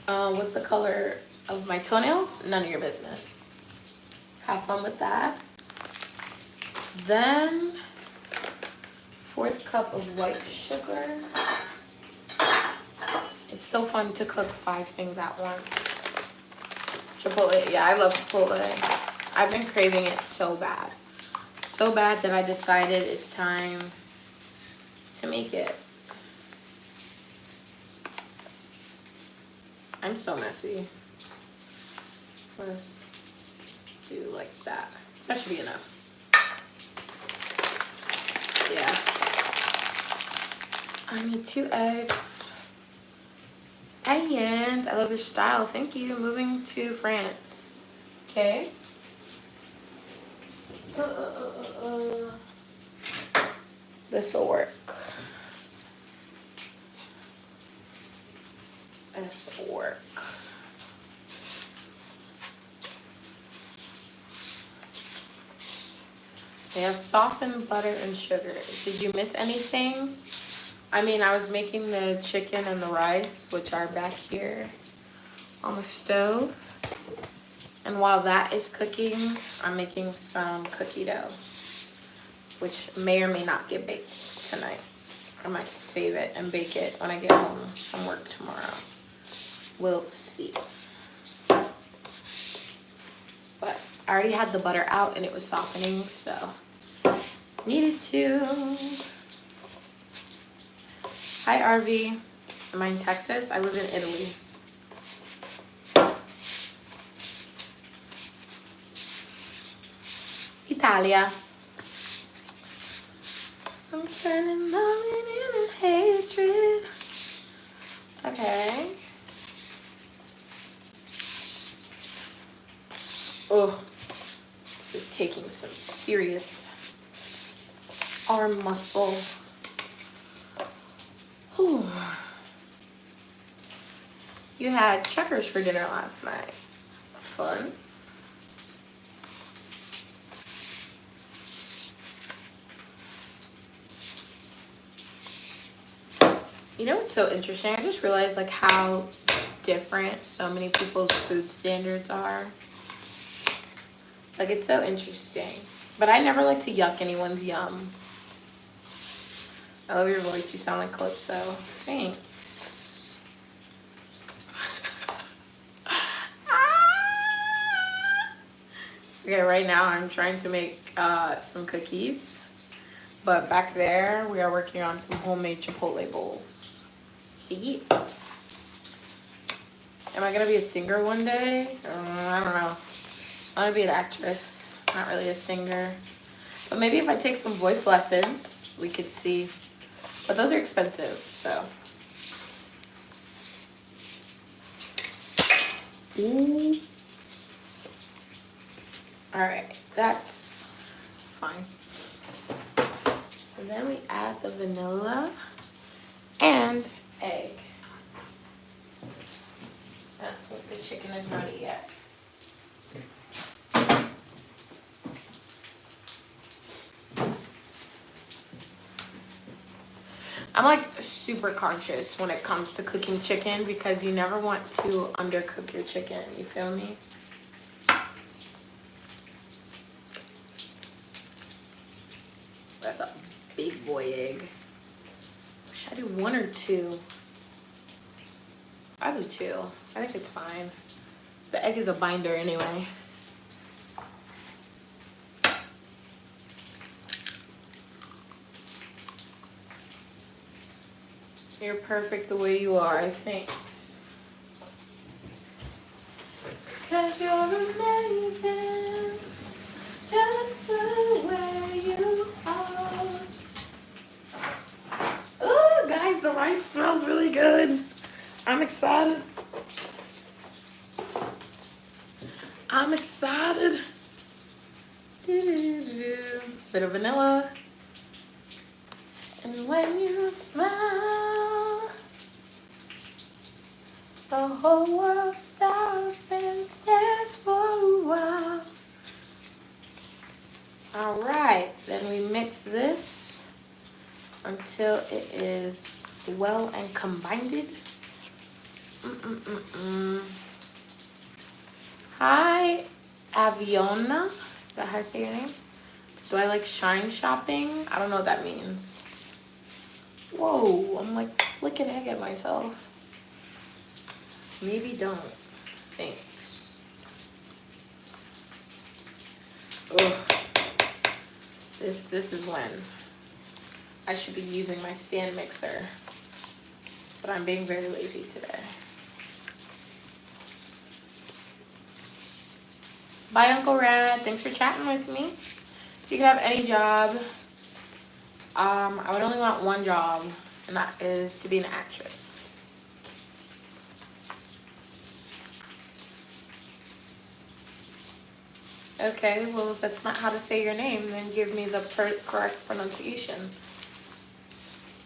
What's the color of my toenails? None of your business. Have fun with that. Then, 4th cup of white sugar. It's so fun to cook 5 things at once. Chipotle, yeah, I love chipotle. I've been craving it so bad. So bad that I decided it's time to make it. I'm so messy. Let's do like that. That should be enough. Yeah. I need 2 eggs. And I love your style. Thank you. Moving to France. Okay. This will work. This will work. They have softened butter and sugar. Did you miss anything? I mean, I was making the chicken and the rice, which are back here on the stove. And while that is cooking, I'm making some cookie dough, which may or may not get baked tonight. I might save it and bake it when I get home from work tomorrow. We'll see. But I already had the butter out and it was softening, so needed to. Hi, RV. Am I in Texas? I live in Italy. Italia. I'm turning love into hatred. Okay. Oh, this is taking some serious arm muscle. Whew. You had checkers for dinner last night. Fun. You know what's so interesting? I just realized like how different so many people's food standards are. Like, it's so interesting. But I never like to yuck anyone's yum. I love your voice. You sound like Calypso. Thanks. Okay, right now I'm trying to make some cookies. But back there, we are working on some homemade chipotle bowls. See? Am I going to be a singer one day? I don't know. I want to be an actress, not really a singer. But maybe if I take some voice lessons, we could see. But those are expensive, so. Ooh. All right, that's fine. So then we add the vanilla and egg. The chicken is not ready yet. I'm like super conscious when it comes to cooking chicken because you never want to undercook your chicken, you feel me? That's a big boy egg. Should I do 1 or 2? I do 2. I think it's fine. The egg is a binder anyway. You're perfect the way you are, thanks. 'Cause you're amazing, just the way you are. Oh, guys, the rice smells really good. I'm excited. I'm excited. Bit of vanilla. And when you smile, the whole world stops and stares for a while. All right, then we mix this until it is well and combined. Hi, Aviona. Is that how I say your name? Do I like shine shopping? I don't know what that means. Whoa, I'm like flicking egg at myself. Maybe don't. Thanks. Ugh. This is when I should be using my stand mixer. But I'm being very lazy today. Bye, Uncle Rad. Thanks for chatting with me. If you could have any job, I would only want one job, and that is to be an actress. Okay, well, if that's not how to say your name, then give me the correct pronunciation.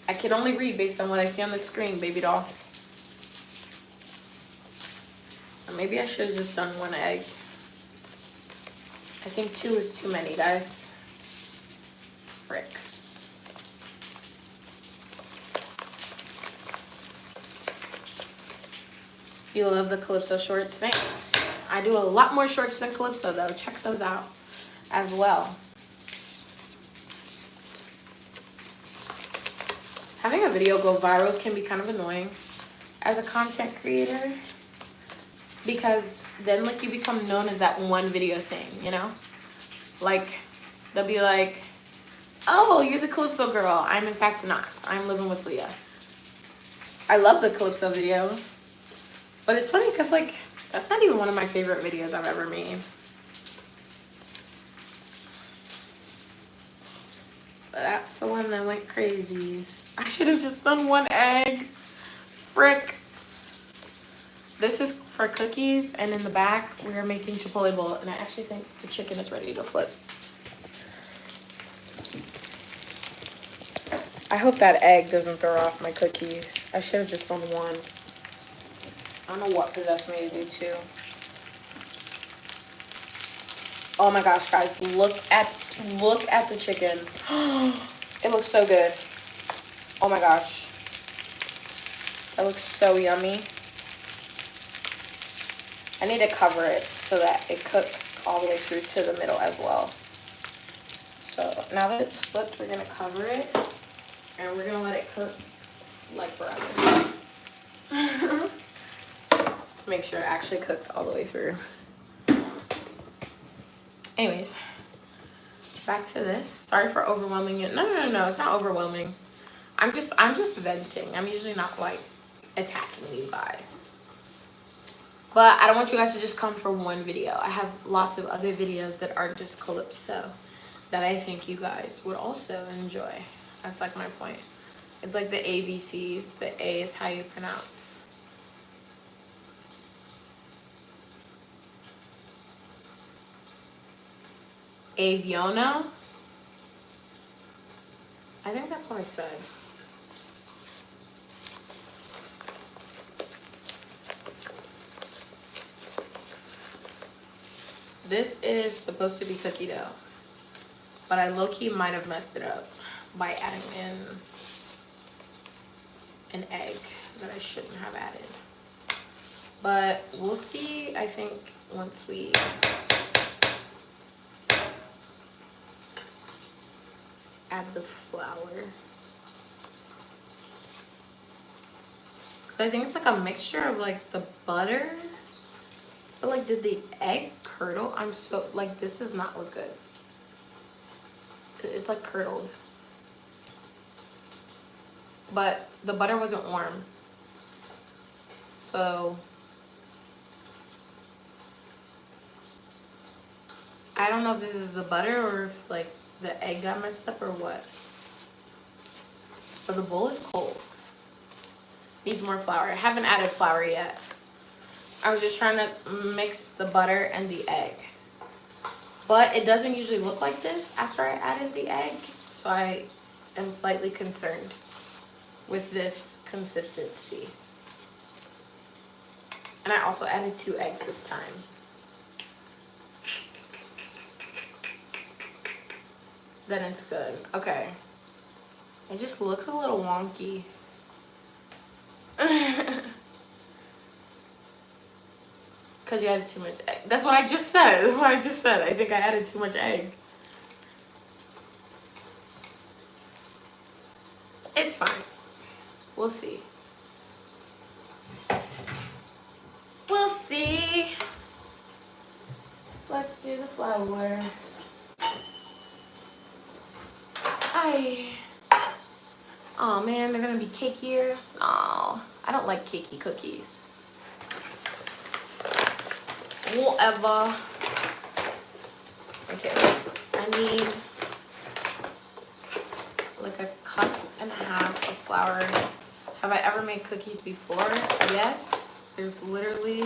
I can only read based on what I see on the screen, baby doll. Or maybe I should have just done one egg. I think 2 is too many, guys. Frick. You love the Calypso shorts? Thanks. I do a lot more shorts than Calypso, though. Check those out as well. Having a video go viral can be kind of annoying as a content creator, because then like you become known as that one video thing, you know? Like they'll be like, oh, you're the Calypso girl. I'm in fact not. I'm living with Leah. I love the Calypso video, but it's funny because like that's not even one of my favorite videos I've ever made. But that's the one that went crazy. I should have just done one egg. Frick. This is for cookies, and in the back we are making chipotle bowl, and I actually think the chicken is ready to flip. I hope that egg doesn't throw off my cookies. I should have just done one. I don't know what possessed me to do 2. Oh my gosh, guys, look at the chicken. It looks so good. Oh my gosh. That looks so yummy. I need to cover it so that it cooks all the way through to the middle as well. So now that it's flipped, we're gonna cover it and we're gonna let it cook like forever. To make sure it actually cooks all the way through. Anyways, back to this. Sorry for overwhelming it. No, it's not overwhelming. I'm just venting. I'm usually not like attacking you guys. But I don't want you guys to just come for one video. I have lots of other videos that are just Calypso that I think you guys would also enjoy. That's like my point. It's like the ABCs. The A is how you pronounce. Aviona. I think that's what I said. This is supposed to be cookie dough, but I low-key might have messed it up by adding in an egg that I shouldn't have added. But we'll see, I think, once we add the flour. Because I think it's like a mixture of like the butter. But like, did the egg curdle? I'm so, like, this does not look good. It's like curdled. But the butter wasn't warm. So I don't know if this is the butter or if like the egg got messed up or what. So the bowl is cold. Needs more flour. I haven't added flour yet. I was just trying to mix the butter and the egg. But it doesn't usually look like this after I added the egg. So I am slightly concerned with this consistency. And I also added 2 eggs this time. then it's good. Okay. It just looks a little wonky. Because you added too much egg. That's what I just said. That's what I just said. I think I added too much egg. It's fine. We'll see. We'll see. Let's do the flour. Oh man, they're gonna be cakier. Oh, I don't like cakey cookies. Whatever. Okay, I need like a cup and a half of flour. Have I ever made cookies before? Yes. There's literally,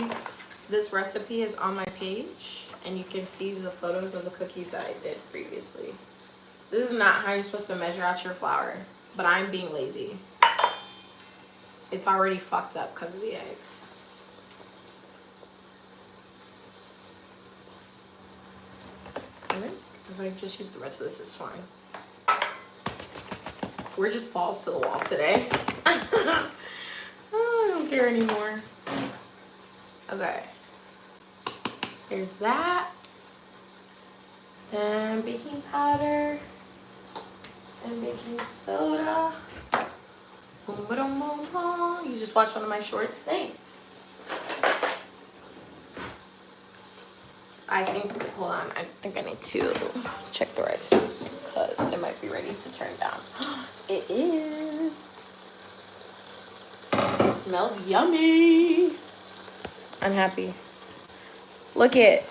this recipe is on my page and you can see the photos of the cookies that I did previously. This is not how you're supposed to measure out your flour, but I'm being lazy. It's already fucked up because of the eggs. If I just use the rest of this, it's fine. We're just balls to the wall today. Oh, I don't care anymore. Okay. Here's that. Then baking powder and baking soda. Boom, boom, boom, boom. You just watched one of my shorts. Thanks. I think, hold on, I think I need to check the rice because it might be ready to turn down. It is. It smells yummy. I'm happy. Look it.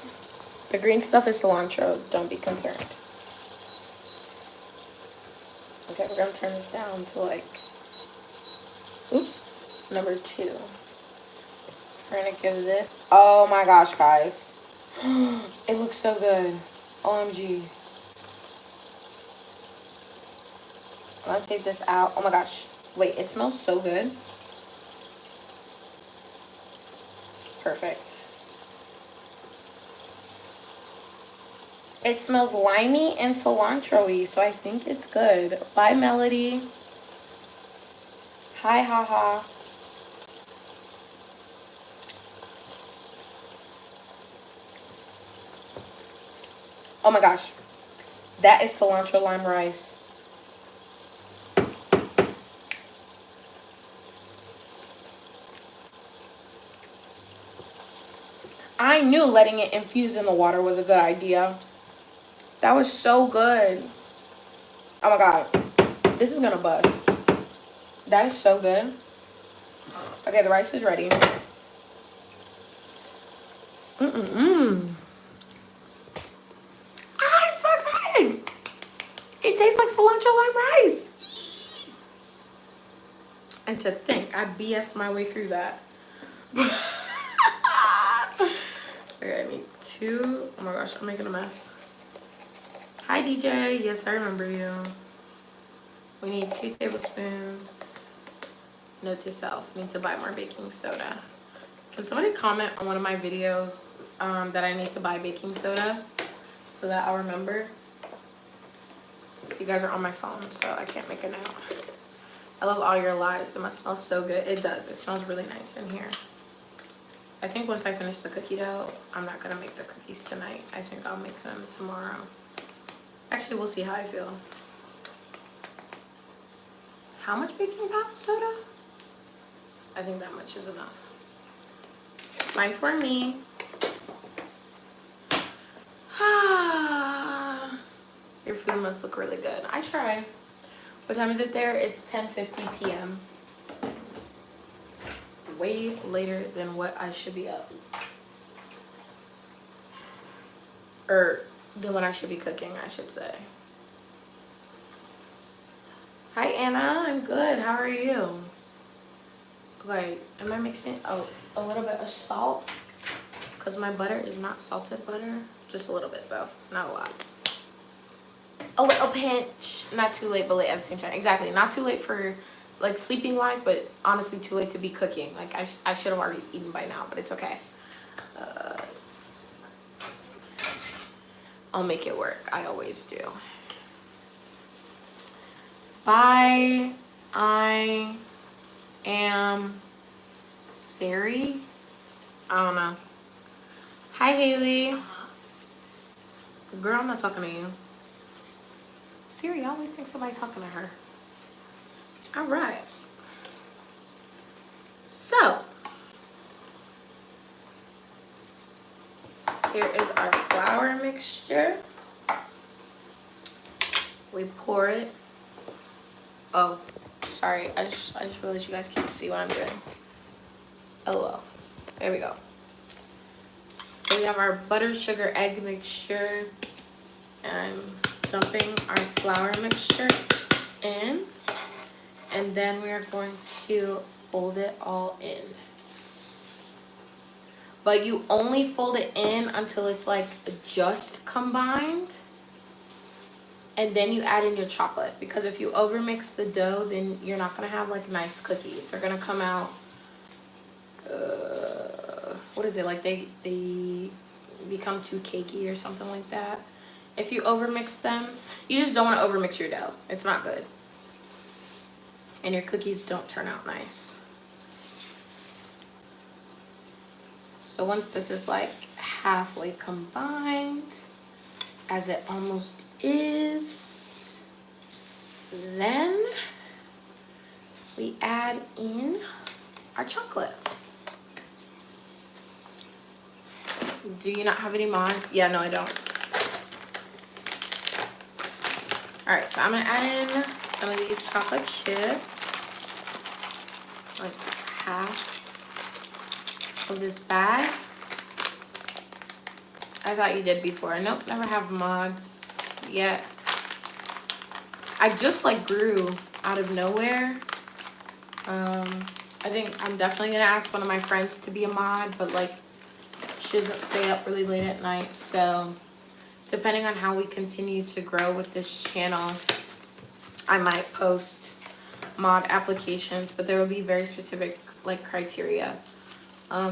The green stuff is cilantro. Don't be concerned. Okay, we're going to turn this down to like, oops, number 2. We're going to give this, oh my gosh, guys. It looks so good. OMG. I'm gonna take this out. Oh my gosh. Wait, it smells so good. Perfect. It smells limey and cilantro-y, so I think it's good. Bye, Melody. Hi, haha. Oh my gosh. That is cilantro lime rice. I knew letting it infuse in the water was a good idea. That was so good. Oh my god. This is gonna bust. That is so good. Okay, the rice is ready. I'm so excited. It tastes like cilantro lime rice. And to think, I BS'd my way through that. Okay, I need 2. Oh my gosh, I'm making a mess. Hi, DJ. Yes, I remember you. We need 2 tablespoons. Note to self, need to buy more baking soda. Can somebody comment on one of my videos that I need to buy baking soda so that I'll remember? You guys are on my phone, so I can't make a note. I love all your lives. It must smell so good. It does. It smells really nice in here. I think once I finish the cookie dough, I'm not going to make the cookies tonight. I think I'll make them tomorrow. Actually, we'll see how I feel. How much baking soda? I think that much is enough. Mine for me. Your food must look really good. I try. What time is it there? It's 10:50 p.m. Way later than what I should be up. Or than what I should be cooking, I should say. Hi, Anna. I'm good. How are you? Okay, am I mixing a little bit of salt? Because my butter is not salted butter. Just a little bit, though. Not a lot. A little pinch. Not too late, but late at the same time. Exactly. Not too late for, like, sleeping-wise, but honestly too late to be cooking. Like, I should have already eaten by now, but it's okay. I'll make it work. I always do. Bye. I am Sari. I don't know. Hi, Haley. Girl, I'm not talking to you. Siri, I always think somebody's talking to her. All right. So, here is our flour mixture. We pour it. Oh, sorry. I just realized you guys can't see what I'm doing. LOL. There we go. So we have our butter, sugar, egg mixture. And I'm dumping our flour mixture in. And then we are going to fold it all in. But you only fold it in until it's like just combined. And then you add in your chocolate. Because if you overmix the dough, then you're not going to have like nice cookies. They're going to come out, what is it? Like they become too cakey or something like that. If you overmix them, you just don't want to overmix your dough. It's not good. And your cookies don't turn out nice. So once this is like halfway combined, as it almost is, then we add in our chocolate. Do you not have any mods? Yeah, no, I don't. All right, so I'm gonna add in some of these chocolate chips, like half of this bag. I thought you did before. Nope, never have mods yet. I just like grew out of nowhere. I think I'm definitely gonna ask one of my friends to be a mod, but like she doesn't stay up really late at night, so depending on how we continue to grow with this channel, I might post mod applications, but there will be very specific like criteria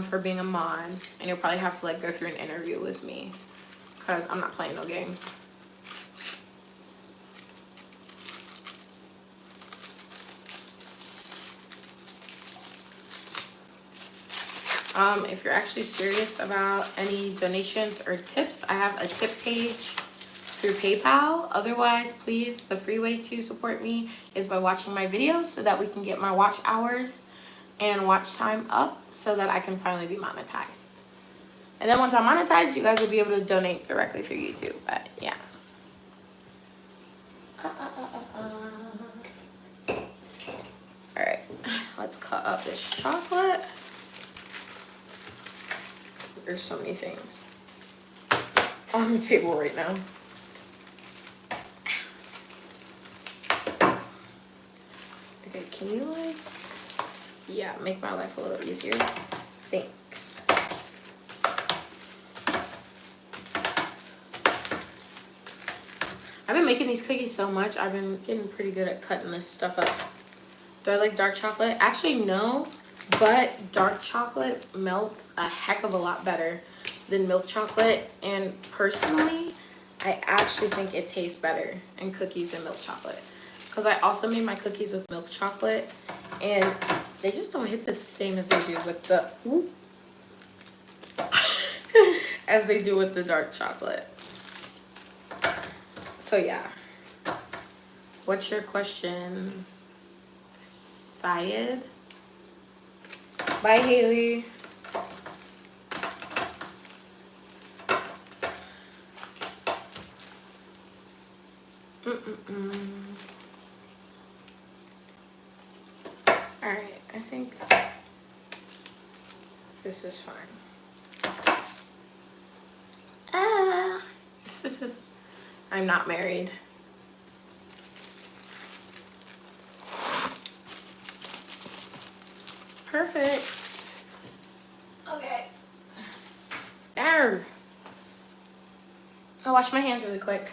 for being a mod, and you'll probably have to like go through an interview with me because I'm not playing no games. If you're actually serious about any donations or tips, I have a tip page through PayPal. Otherwise, please, the free way to support me is by watching my videos so that we can get my watch hours and watch time up so that I can finally be monetized. And then once I'm monetized, you guys will be able to donate directly through YouTube. But yeah. All right, let's cut up this chocolate. There's so many things on the table right now. Okay, can you like, yeah, make my life a little easier? Thanks. I've been making these cookies so much, I've been getting pretty good at cutting this stuff up. Do I like dark chocolate? Actually, no. But dark chocolate melts a heck of a lot better than milk chocolate. And personally, I actually think it tastes better in cookies than milk chocolate. Because I also made my cookies with milk chocolate. And they just don't hit the same as they do with the... as they do with the dark chocolate. So yeah. What's your question, Syed? Bye, Haley. All right, I think this is fine. This is, I'm not married. Perfect. Okay. There. I'll wash my hands really quick.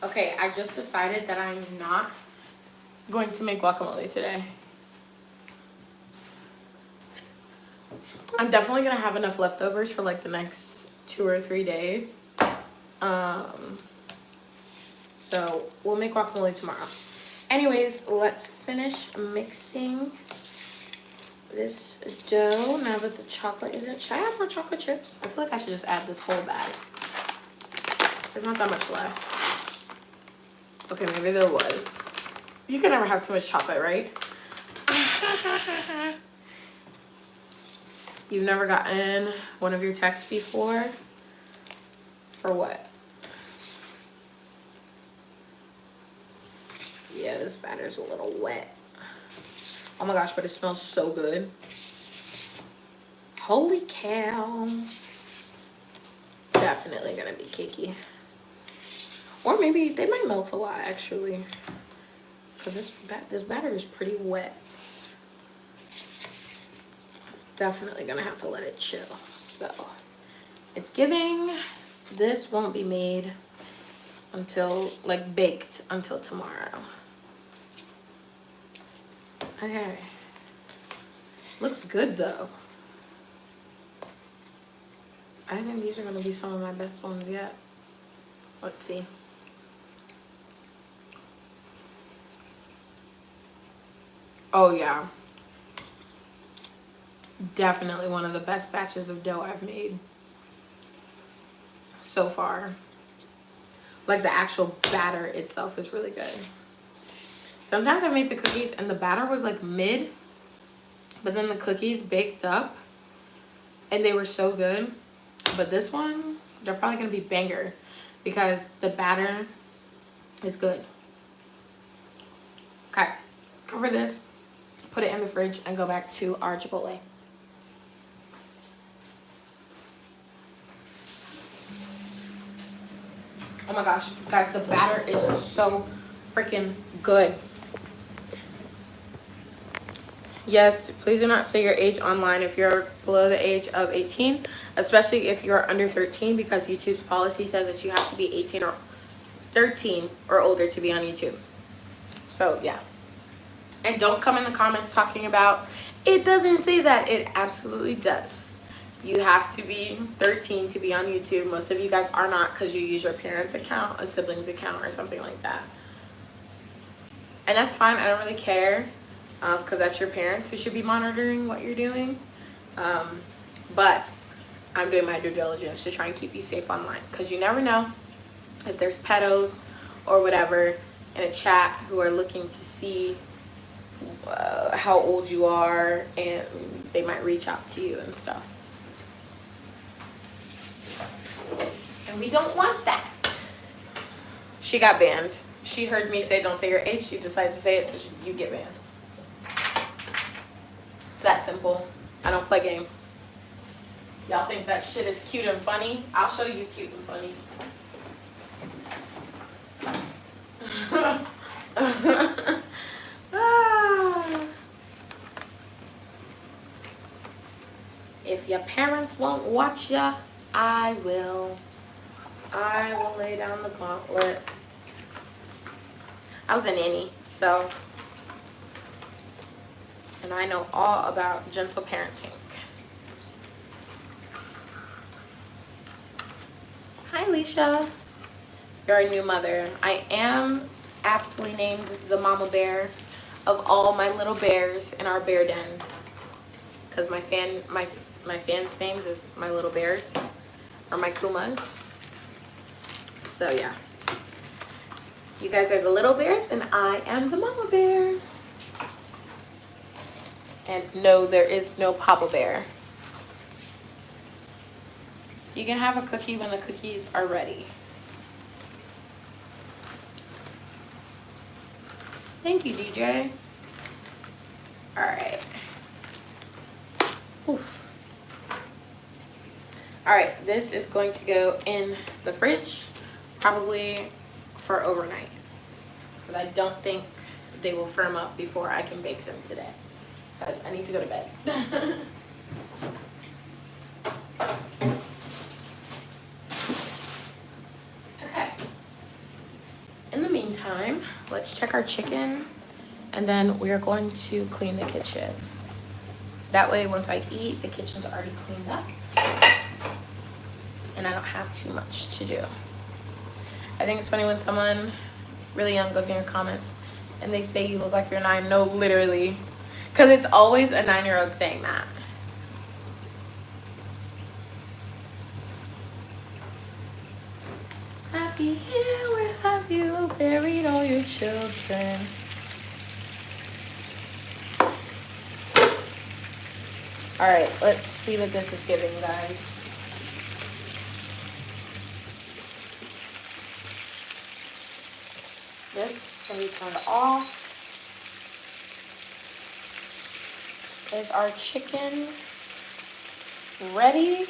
Okay, I just decided that I'm not going to make guacamole today. I'm definitely gonna have enough leftovers for like the next 2 or 3 days. So we'll make guacamole tomorrow. Anyways, let's finish mixing this dough now that the chocolate isn't. Should I add more chocolate chips? I feel like I should just add this whole bag. There's not that much left. Okay, maybe there was. You can never have too much chocolate, right? You've never gotten one of your texts before? For what? Yeah, this batter's a little wet. Oh my gosh, but it smells so good. Holy cow. Definitely gonna be cakey. Or maybe they might melt a lot actually. Because this batter is pretty wet. Definitely gonna have to let it chill. So it's giving. This won't be made until, like, baked until tomorrow. Okay. Looks good though. I think these are gonna be some of my best ones yet. Let's see. Oh yeah. Definitely one of the best batches of dough I've made so far. Like the actual batter itself is really good. Sometimes I made the cookies and the batter was like mid, but then the cookies baked up and they were so good. But this one, they're probably gonna be banger because the batter is good. Okay, cover this, put it in the fridge, and go back to our chipotle. Oh my gosh, guys, the batter is so freaking good. Yes, please do not say your age online if you're below the age of 18, especially if you're under 13, because YouTube's policy says that you have to be 18 or 13 or older to be on YouTube. So yeah. And don't come in the comments talking about, it doesn't say that. It absolutely does. You have to be 13 to be on YouTube. Most of you guys are not because you use your parents' account, a sibling's account, or something like that. And that's fine. I don't really care because that's your parents who should be monitoring what you're doing. But I'm doing my due diligence to try and keep you safe online because you never know if there's pedos or whatever in a chat who are looking to see how old you are, and they might reach out to you and stuff. And we don't want that. She got banned. She heard me say don't say your age. She decided to say it, so you get banned. It's that simple. I don't play games. Y'all think that shit is cute and funny? I'll show you cute and funny. If your parents won't watch ya, I will. I will lay down the gauntlet. I was a nanny, so, and I know all about gentle parenting. Hi, Alicia. You're a new mother. I am aptly named the mama bear of all my little bears in our bear den, because my fans' names is my little bears, or my kumas. So yeah, you guys are the little bears and I am the mama bear. And no, there is no papa bear. You can have a cookie when the cookies are ready. Thank you, DJ. All right. Oof. All right, this is going to go in the fridge, probably for overnight. But I don't think they will firm up before I can bake them today, because I need to go to bed. Okay. In the meantime, let's check our chicken And then we are going to clean the kitchen. That way, once I eat, the kitchen's already cleaned up. And I don't have too much to do. I think it's funny when someone really young goes in your comments and they say you look like you're 9. No, literally. Because it's always a 9-year-old saying that. Happy here, where have you buried all your children? Alright, let's see what this is giving, guys. This can be turned off. Is our chicken ready?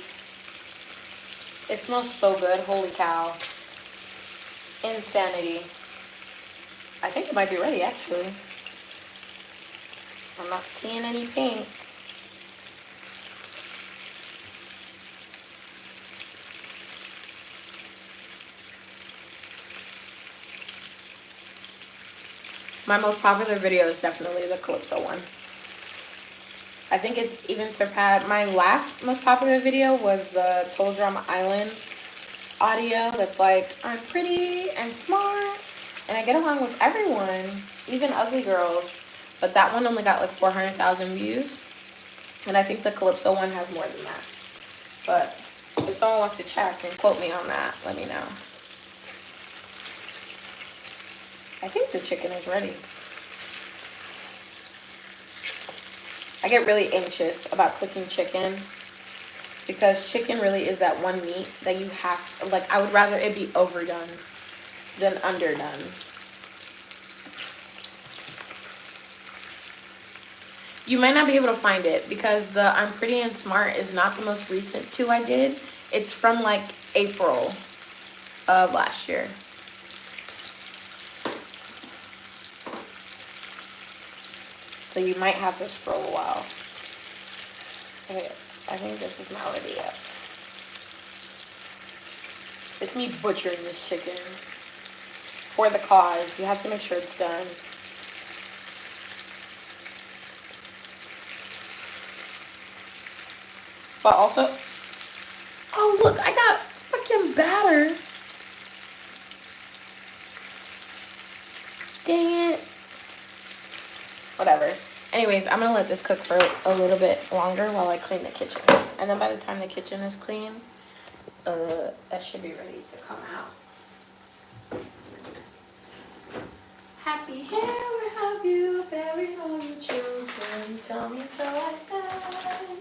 It smells so good. Holy cow. Insanity. I think it might be ready, actually. I'm not seeing any pink. My most popular video is definitely the Calypso one. I think it's even surpassed. My last most popular video was the Total Drama Island audio. That's like, I'm pretty and smart and I get along with everyone, even ugly girls. But that one only got like 400,000 views. And I think the Calypso one has more than that. But if someone wants to check and quote me on that, let me know. I think the chicken is ready. I get really anxious about cooking chicken because chicken really is that one meat that you have to, like, I would rather it be overdone than underdone. You might not be able to find it because the I'm Pretty and Smart is not the most recent 2 I did. It's from like April of last year. So you might have to scroll a while. Okay, I think this is not ready yet. It's me butchering this chicken for the cause. You have to make sure it's done. But also, oh look, I got freaking batter. Dang it. Whatever. Anyways, I'm gonna let this cook for a little bit longer while I clean the kitchen. And then by the time the kitchen is clean, that should be ready to come out. Happy hair, where have you buried all your children? Tell me so I said.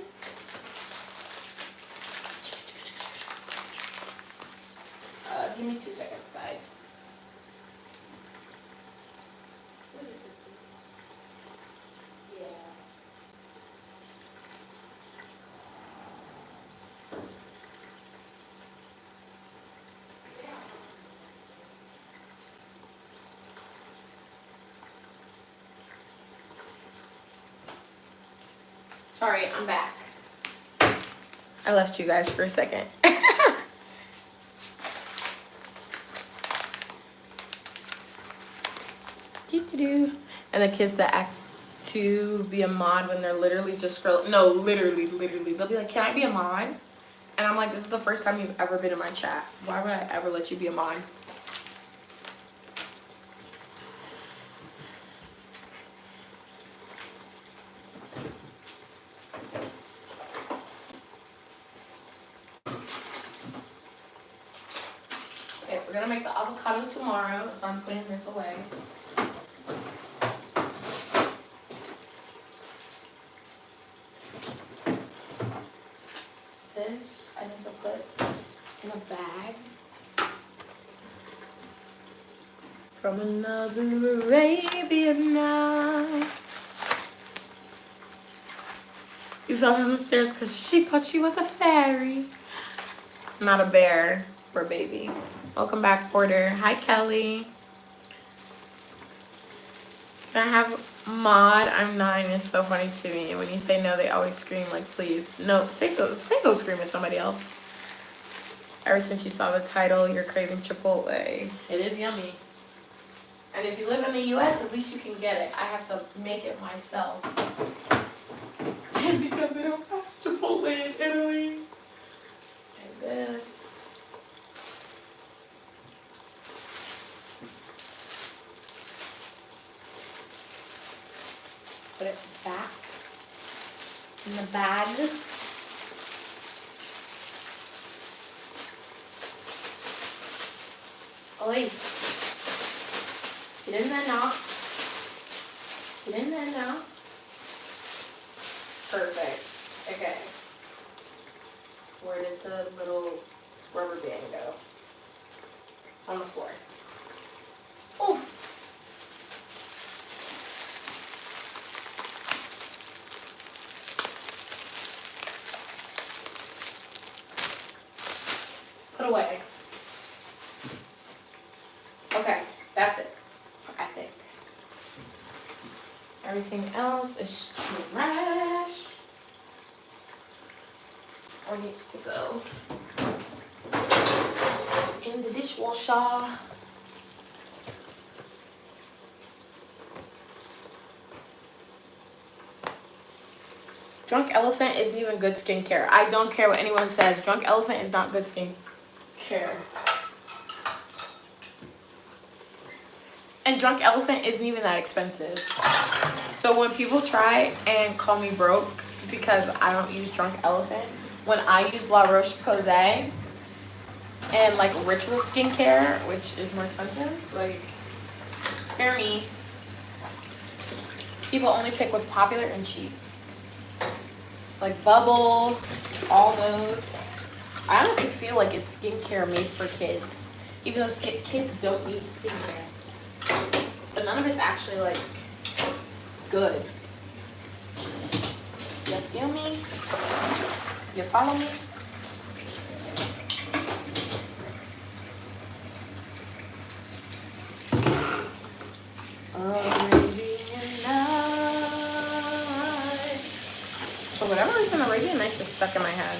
Give me 2 seconds, guys. Sorry, I'm back. I left you guys for a second. And the kids that ask to be a mod when they're literally just scrolling. No, literally. They'll be like, can I be a mod? And I'm like, this is the first time you've ever been in my chat. Why would I ever let you be a mod? Okay, we're gonna make the avocado tomorrow, so I'm putting this away. This I need to put in a bag from another Arabian night. You fell down the stairs because she thought she was a fairy, not a bear. Poor baby. Welcome back, Porter. Hi, Kelly. Can I have mod? I'm 9 is so funny to me. When you say no, they always scream like, please. No, say go scream at somebody else. Ever since you saw the title, you're craving chipotle. It is yummy. And if you live in the US, at least you can get it. I have to make it myself. Because they don't have chipotle in Italy. And this. Put it back in the bag. Oi. Get in there now. Get in there now. Perfect. Okay. Where did the little rubber band go? On the floor. Oof. Put away. Okay, that's it. I think. Everything else is trash. Or needs to go in the dishwasher. Drunk Elephant isn't even good skincare. I don't care what anyone says. Drunk Elephant is not good skincare. And Drunk Elephant isn't even that expensive. So when people try and call me broke because I don't use Drunk Elephant, when I use La Roche-Posay and like Ritual Skincare, which is more expensive, like, spare me. People only pick what's popular and cheap. Like Bubble, all those. I honestly feel like it's skincare made for kids, even though kids don't need skincare. But none of it's actually like good. You feel me? You follow me? Arabian Nights. For whatever reason, Arabian Nights is stuck in my head.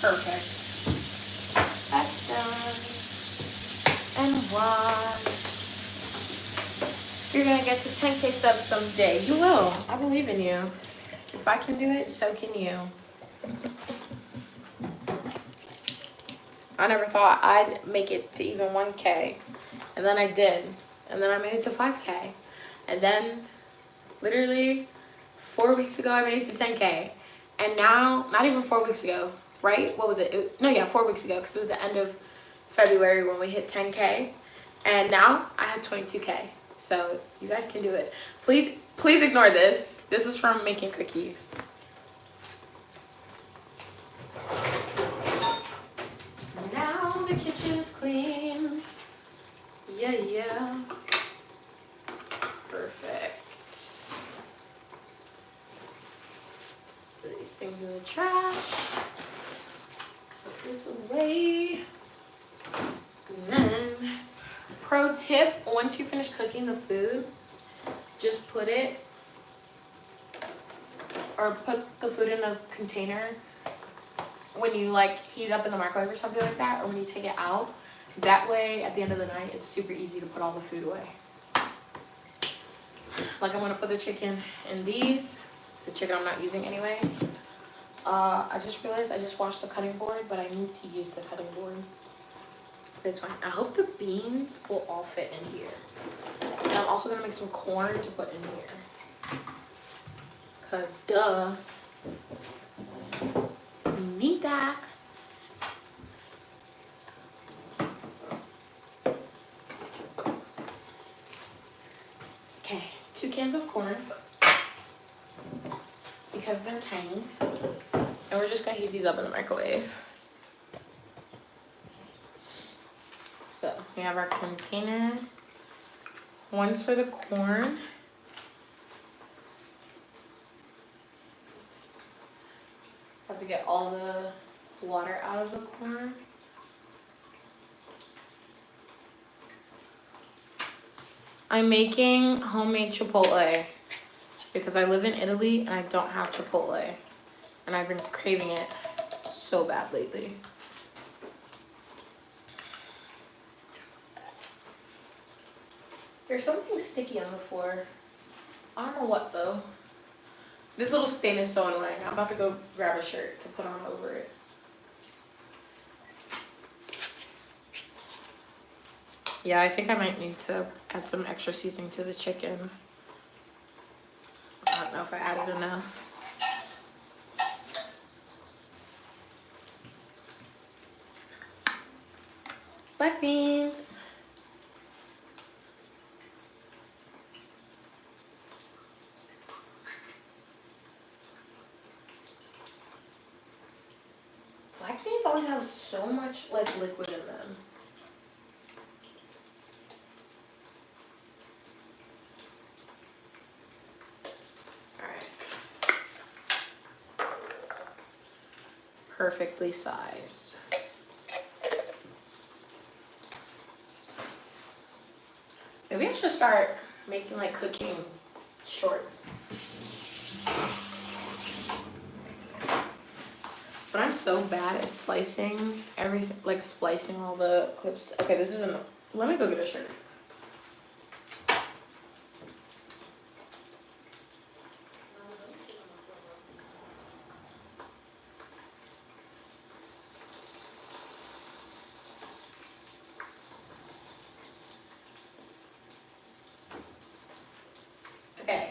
Perfect. That's done. And watch. You're gonna get to 10K subs someday. You will. I believe in you. If I can do it, so can you. I never thought I'd make it to even 1K. And then I did. And then I made it to 5K. And then, literally, 4 weeks ago, I made it to 10K. And now, not even 4 weeks ago, right? What was it? No, yeah, 4 weeks ago, because it was the end of February when we hit 10K. And now, I have 22K. So, you guys can do it. Please ignore this. This is from making cookies. Now the kitchen is clean. Yeah. Perfect. Put these things in the trash. Put this away. And then, pro tip, once you finish cooking the food, just put the food in a container when you like heat it up in the microwave or something like that, or when you take it out. That way, at the end of the night, it's super easy to put all the food away. Like, I'm gonna put the chicken in these. The chicken I'm not using anyway. I just realized I just washed the cutting board, but I need to use the cutting board. But it's fine. I hope the beans will all fit in here. And I'm also gonna make some corn to put in here. Cause duh, we need that. because they're tiny. And we're just gonna heat these up in the microwave. So we have our container. One's for the corn. Have to get all the water out of the corn. I'm making homemade chipotle because I live in Italy and I don't have chipotle. And I've been craving it so bad lately. There's something sticky on the floor. I don't know what though. This little stain is so annoying. I'm about to go grab a shirt to put on over it. Yeah, I think I might need to add some extra seasoning to the chicken. I don't know if I added enough. Black beans. Black beans always have so much like liquid in them. Perfectly sized. Maybe I should start making like cooking shorts. But I'm so bad at slicing everything, like splicing all the clips. Okay, this isn't, let me go get a shirt. Okay,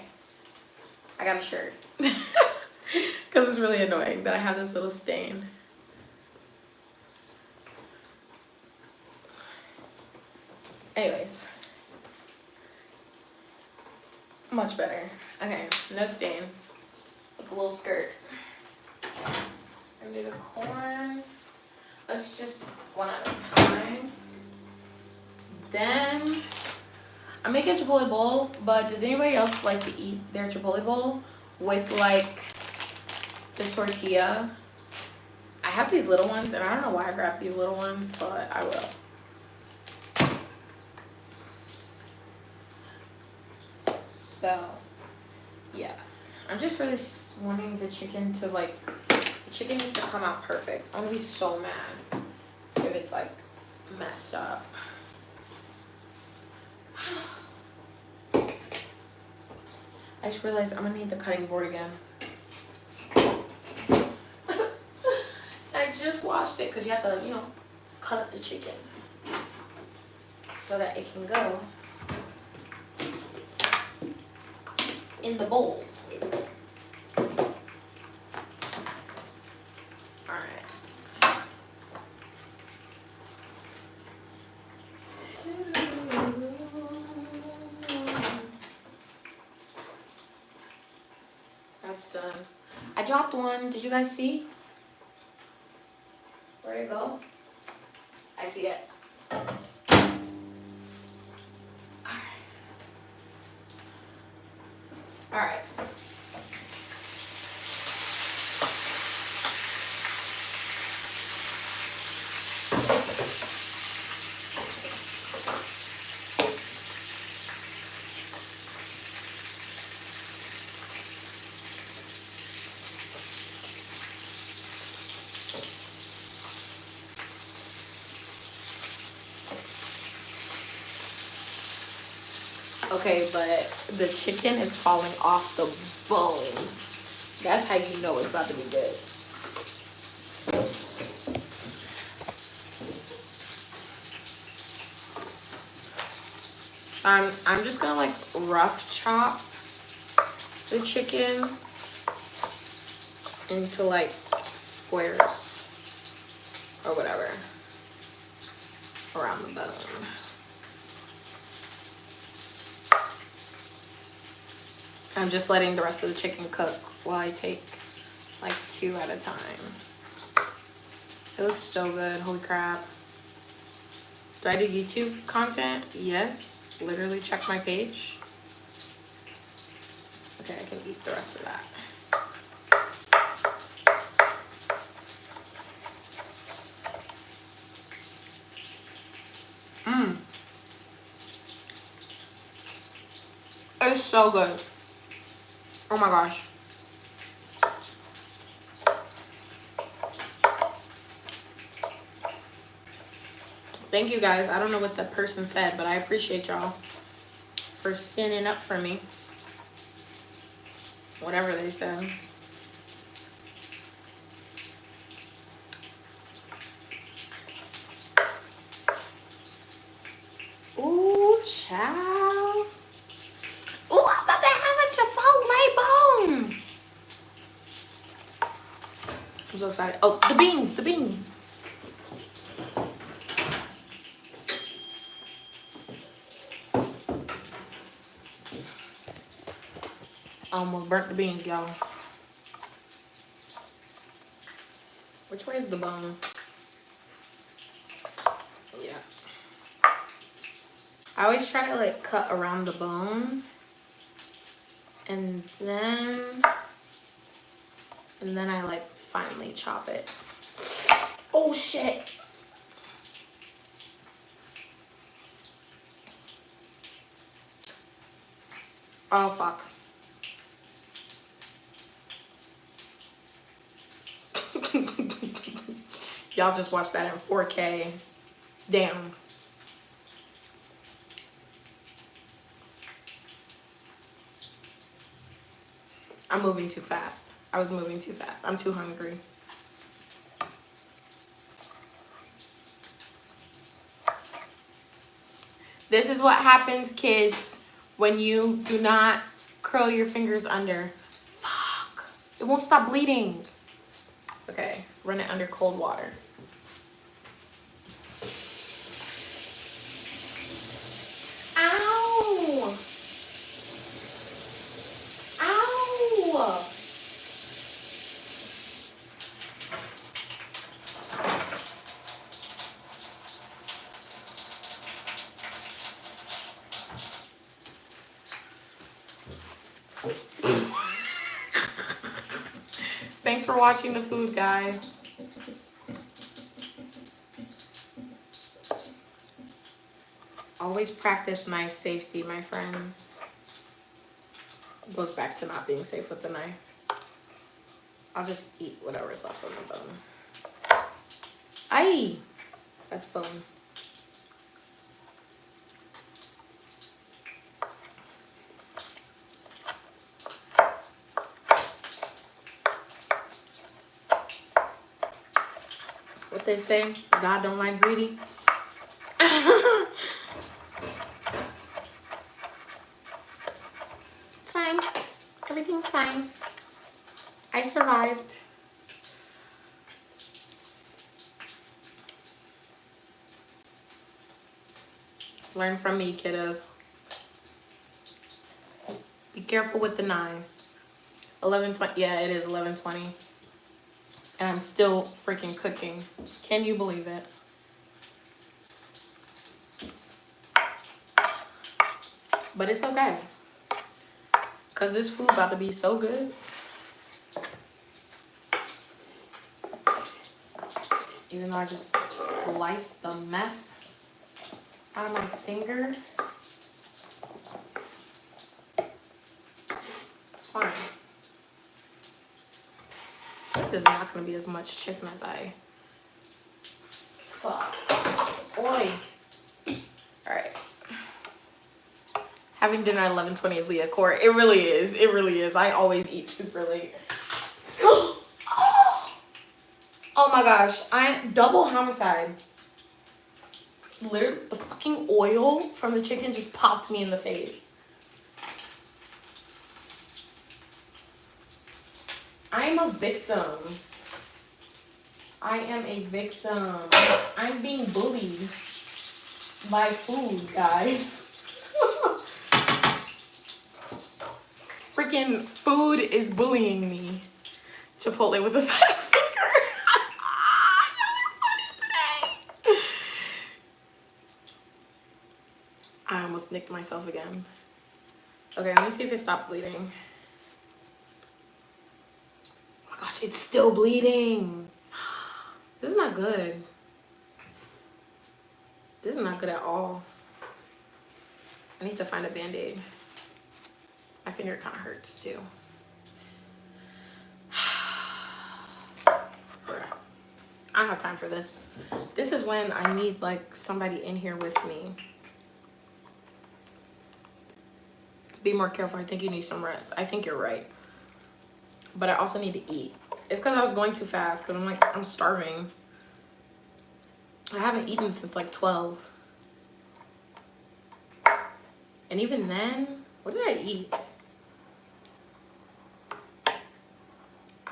I got a shirt. Because it's really annoying that I have this little stain. Anyways. Much better. Okay, no stain. With a little skirt. And do the corn. Let's just one at a time. Then I'm making a chipotle bowl, but does anybody else like to eat their chipotle bowl with like the tortilla? I have these little ones and I don't know why I grabbed these little ones, but I will. So yeah, I'm just really wanting the chicken to like, the chicken needs to come out perfect. I'm gonna be so mad if it's like messed up. I just realized I'm gonna need the cutting board again. I just washed it because you have to, you know, cut up the chicken so that it can go in the bowl. Alright. That's done. I dropped one. Did you guys see? Where'd it go? I see it. Alright. Okay, but the chicken is falling off the bone. That's how you know it's about to be good. I'm just gonna like rough chop the chicken into like squares or whatever around the bone. I'm just letting the rest of the chicken cook while I take like 2 at a time. It looks so good, holy crap. Do I do YouTube content? Yes, literally check my page. Okay, I can eat the rest of that. It's so good. Oh my gosh. Thank you guys. I don't know what that person said, but I appreciate y'all for standing up for me. Whatever they said. Ooh, child. Ooh, I'm about to have a chipotle bone. I'm so excited. Oh, the beans, the beans. I almost burnt the beans, y'all. Which way is the bone? Yeah. I always try to like cut around the bone. And then I like finally chop it. Oh shit. Oh fuck. Y'all just watched that in 4K. Damn. I'm moving too fast. I was moving too fast. I'm too hungry. This is what happens, kids, when you do not curl your fingers under. Fuck. It won't stop bleeding. Okay, run it under cold water. Ow! Ow! Thanks for watching the food, guys. Always practice knife safety, my friends. It goes back to not being safe with the knife. I'll just eat whatever's left on the bone. Aye! That's bone. What they say, God don't like greedy. It's fine. Everything's fine. I survived. Learn from me, kiddos. Be careful with the knives. 11:20. Yeah, it is 11:20. And I'm still freaking cooking. Can you believe it? But it's okay. Because this food about to be so good. Even though I just sliced the mess out of my finger. It's fine. There's not going to be as much chicken as I... Fuck. Oi. Alright. Having dinner at 11:20 is Leah Core. It really is. It really is. I always eat super late. Oh my gosh. I'm double homicide. Literally, the fucking oil from the chicken just popped me in the face. I am a victim. I am a victim. I'm being bullied by food, guys. freaking food is bullying me. Chipotle with a side of finger. Y'all are funny today. I almost nicked myself again. Okay, let me see if it stopped bleeding. Oh my gosh, it's still bleeding. This is not good. This is not good at all. I need to find a Band-Aid. My finger kind of hurts too. Bruh. I don't have time for this. This is when I need like somebody in here with me. Be more careful. I think you need some rest. I think you're right. But I also need to eat. It's because I was going too fast because I'm starving. I haven't eaten since like 12. And even then, what did I eat?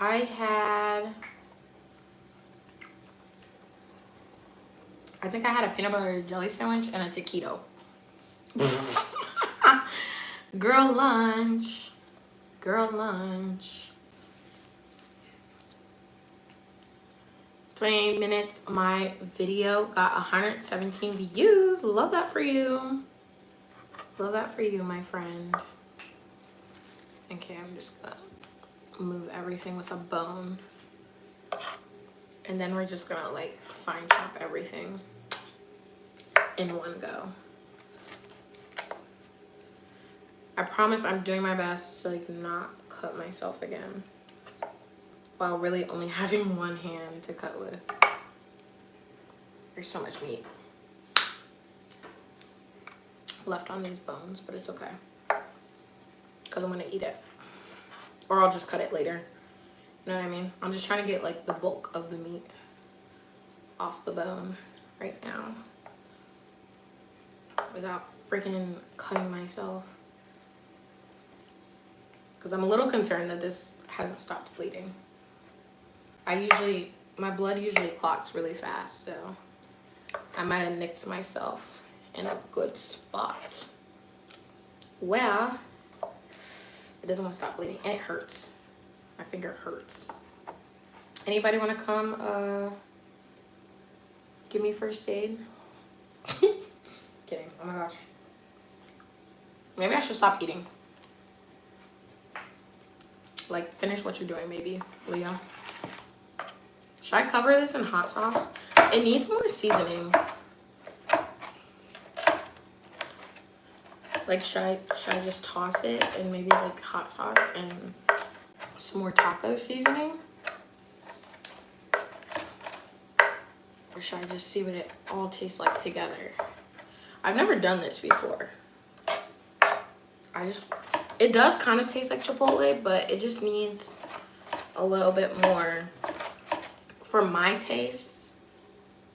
I think I had a peanut butter jelly sandwich and a taquito. Girl lunch. Girl lunch. 28 minutes. My video got 117 views. Love that for you. Love that for you, my friend. Okay, I'm just gonna move everything with a bone. And then we're just gonna like fine chop everything in one go. I promise I'm doing my best to like not cut myself again while really only having one hand to cut with. There's so much meat left on these bones, but it's okay because I'm gonna eat it, or I'll just cut it later. You know what I mean? I'm just trying to get like the bulk of the meat off the bone right now without freaking cutting myself, because I'm a little concerned that this hasn't stopped bleeding. My blood usually clots really fast, so I might have nicked myself in a good spot where it doesn't want to stop bleeding, and it hurts. My finger hurts. Anybody want to come give me first aid? Kidding. Oh my gosh. Maybe I should stop eating. Like, finish what you're doing, maybe, Leo. Should I cover this in hot sauce? It needs more seasoning. Like, should I just toss it and maybe like hot sauce and some more taco seasoning? Or should I just see what it all tastes like together? I've never done this before. It does kind of taste like Chipotle, but it just needs a little bit more, for my taste,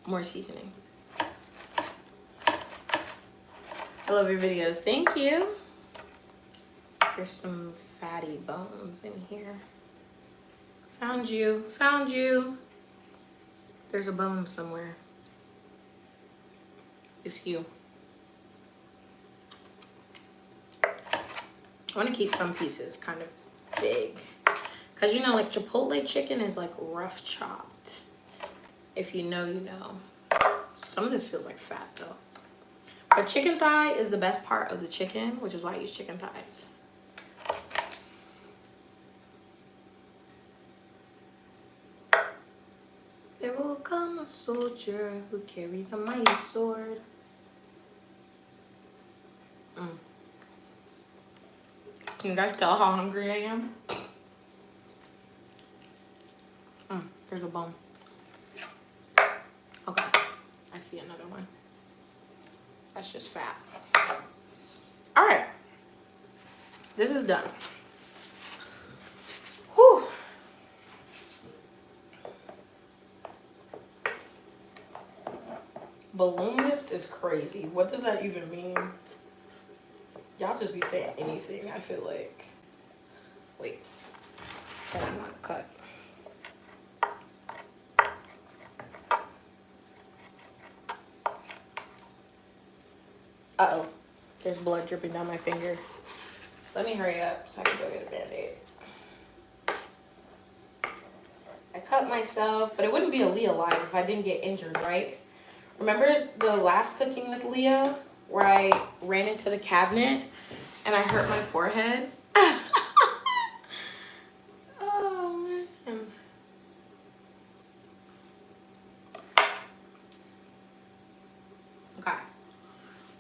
more seasoning. I love your videos. Thank you. There's some fatty bones in here. Found you. Found you. There's a bone somewhere. It's you. I want to keep some pieces kind of big. Because, you know, like Chipotle chicken is like rough chopped. If you know, you know. Some of this feels like fat though. But chicken thigh is the best part of the chicken, which is why I use chicken thighs. There will come a soldier who carries a mighty sword. Can you guys tell how hungry I am? There's a bone. Okay, I see another one. That's just fat. All right, this is done. Whew. Balloon lips is crazy. What does that even mean? Y'all just be saying anything, I feel like. Wait, that's not cut. Uh-oh, there's blood dripping down my finger. Let me hurry up so I can go get a Band-Aid. I cut myself, but it wouldn't be a Leah live if I didn't get injured, right? Remember the last cooking with Leah where I ran into the cabinet and I hurt my forehead? Oh, man. Okay.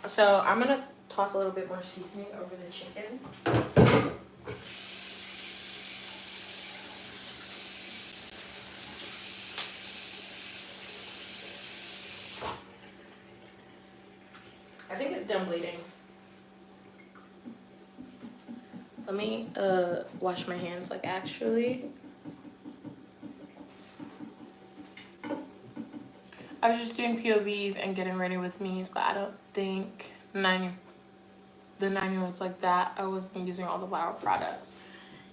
So I'm going to toss a little bit more seasoning over the chicken. I think it's done bleeding. Let me wash my hands, like, actually. I was just doing POVs and getting ready with me's, but I don't think the 9-year-olds like that. I wasn't using all the viral products.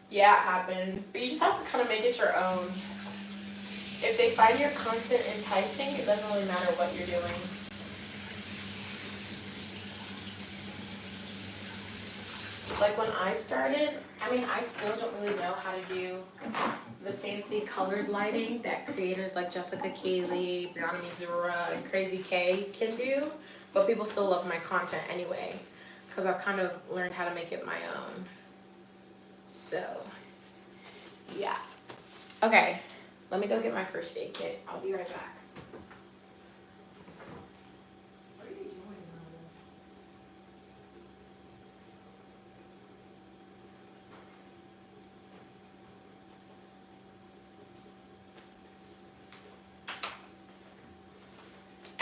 Yeah, it happens. But you just have to kind of make it your own. If they find your content enticing, it doesn't really matter what you're doing. Like when I started, I mean, I still don't really know how to do the fancy colored lighting that creators like Jessica Kaylee, Brianna Mizura, and Crazy K can do, but people still love my content anyway, because I've kind of learned how to make it my own. So, yeah. Okay, let me go get my first aid kit. I'll be right back.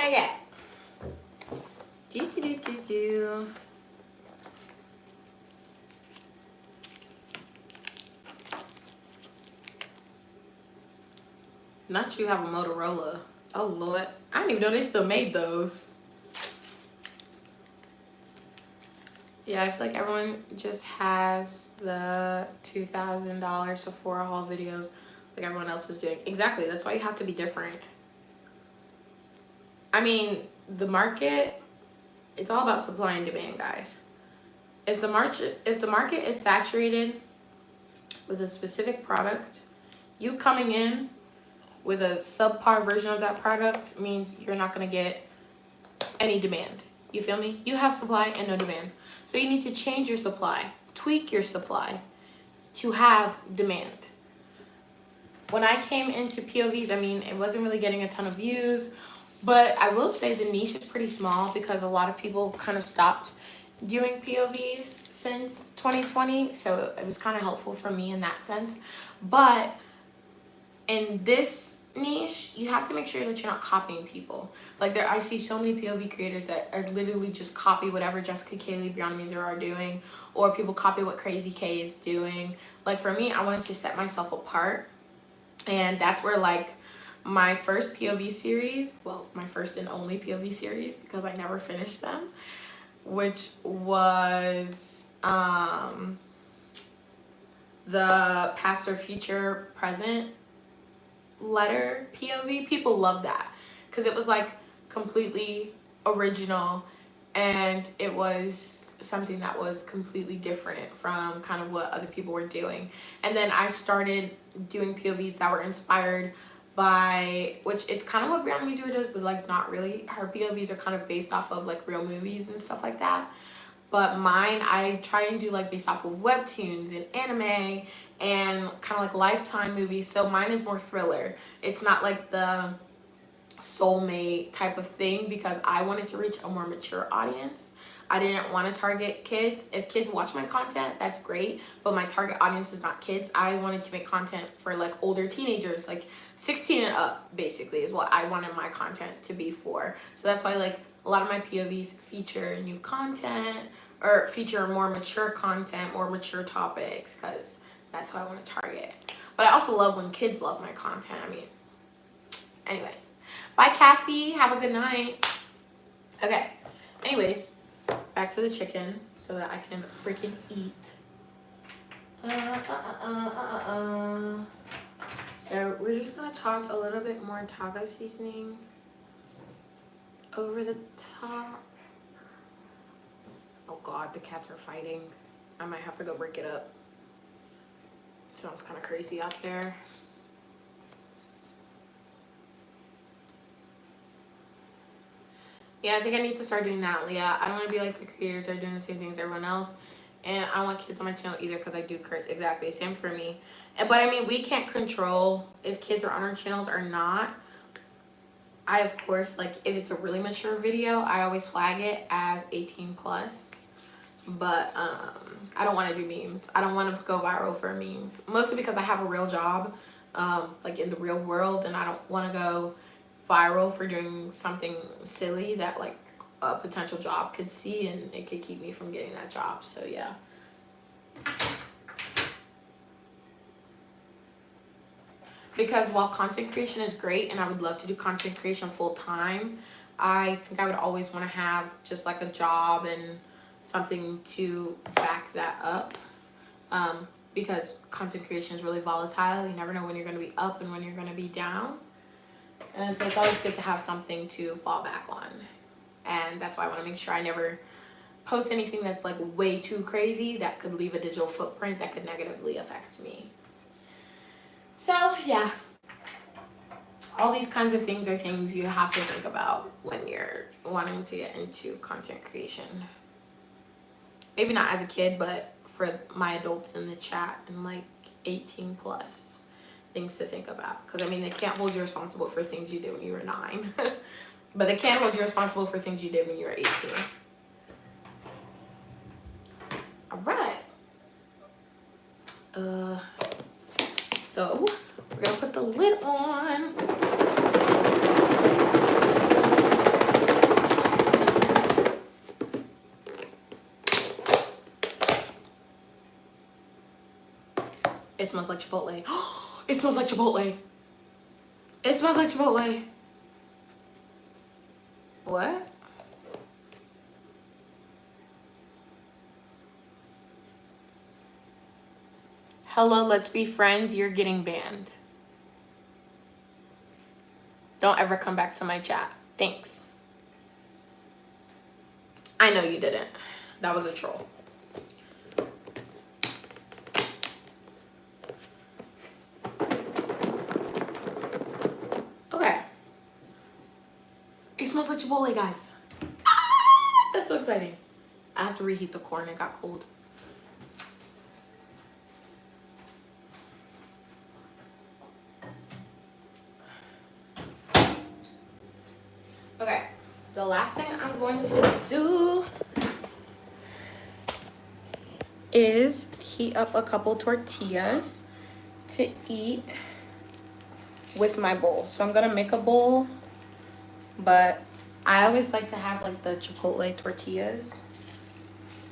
Okay. Do. Not you have a Motorola. Oh Lord, I didn't even know they still made those. Yeah, I feel like everyone just has the $2,000 Sephora haul videos like everyone else is doing. Exactly, that's why you have to be different. I mean, the market, it's all about supply and demand, guys. If the market is saturated with a specific product, you coming in with a subpar version of that product means you're not going to get any demand. You feel me? You have supply and no demand. So you need to change your supply, tweak your supply to have demand. When I came into POVs, I mean, it wasn't really getting a ton of views, but I will say the niche is pretty small because a lot of people kind of stopped doing POVs since 2020. So it was kind of helpful for me in that sense. But in this niche, you have to make sure that you're not copying people. Like I see so many POV creators that are literally just copy whatever Jessica Kaylee, Brianna Mizura are doing, or people copy what Crazy K is doing. Like for me, I wanted to set myself apart, and that's where like my first POV series, well, my first and only POV series because I never finished them, which was the past or future present letter POV. People love that because it was like completely original and it was something that was completely different from kind of what other people were doing. And then I started doing POVs that were inspired by, which it's kind of what Brianna Mizura does, but like not really. Her POVs are kind of based off of like real movies and stuff like that. But mine, I try and do like based off of webtoons and anime and kind of like Lifetime movies. So mine is more thriller. It's not like the soulmate type of thing because I wanted to reach a more mature audience. I didn't want to target kids. If kids watch my content, that's great, but my target audience is not kids. I wanted to make content for like older teenagers, like 16 and up basically is what I wanted my content to be for. So that's why like a lot of my POVs feature new content or feature more mature content, more mature topics, because that's who I want to target. But I also love when kids love my content. I mean, anyways. Bye, Kathy. Have a good night. Okay. Anyways, back to the chicken so that I can freaking eat. So we're just going to toss a little bit more taco seasoning over the top. Oh God, the cats are fighting. I might have to go break it up. It sounds kind of crazy out there. Yeah, I think I need to start doing that, Leah. I don't want to be like the creators that are doing the same things as everyone else. And I don't want kids on my channel either because I do curse. Exactly. Same for me. But I mean, we can't control if kids are on our channels or not. I, of course, like, if it's a really mature video, I always flag it as 18 plus. But I don't want to do memes. I don't want to go viral for memes. Mostly because I have a real job, like in the real world. And I don't want to go viral for doing something silly that like a potential job could see, and it could keep me from getting that job. So yeah. Because while content creation is great and I would love to do content creation full time, I think I would always want to have just like a job and something to back that up, because content creation is really volatile. You never know when you're going to be up and when you're going to be down. And so it's always good to have something to fall back on. And that's why I want to make sure I never post anything that's like way too crazy that could leave a digital footprint that could negatively affect me. So yeah, all these kinds of things are things you have to think about when you're wanting to get into content creation. Maybe not as a kid, but for my adults in the chat and like 18 plus. Things to think about, because I mean, they can't hold you responsible for things you did when you were 9 but they can hold you responsible for things you did when you were 18. All right, so we're gonna put the lid on. It smells like chipotle. It smells like chipotle. It smells like chipotle. What? Hello, let's be friends. You're getting banned. Don't ever come back to my chat. Thanks. I know you didn't. That was a troll. Okay. It smells like chipotle, guys. Ah, that's so exciting. I have to reheat the corn. It got cold. Okay. The last thing I'm going to do is heat up a couple tortillas to eat with my bowl. So I'm gonna make a bowl, but I always like to have like the chipotle tortillas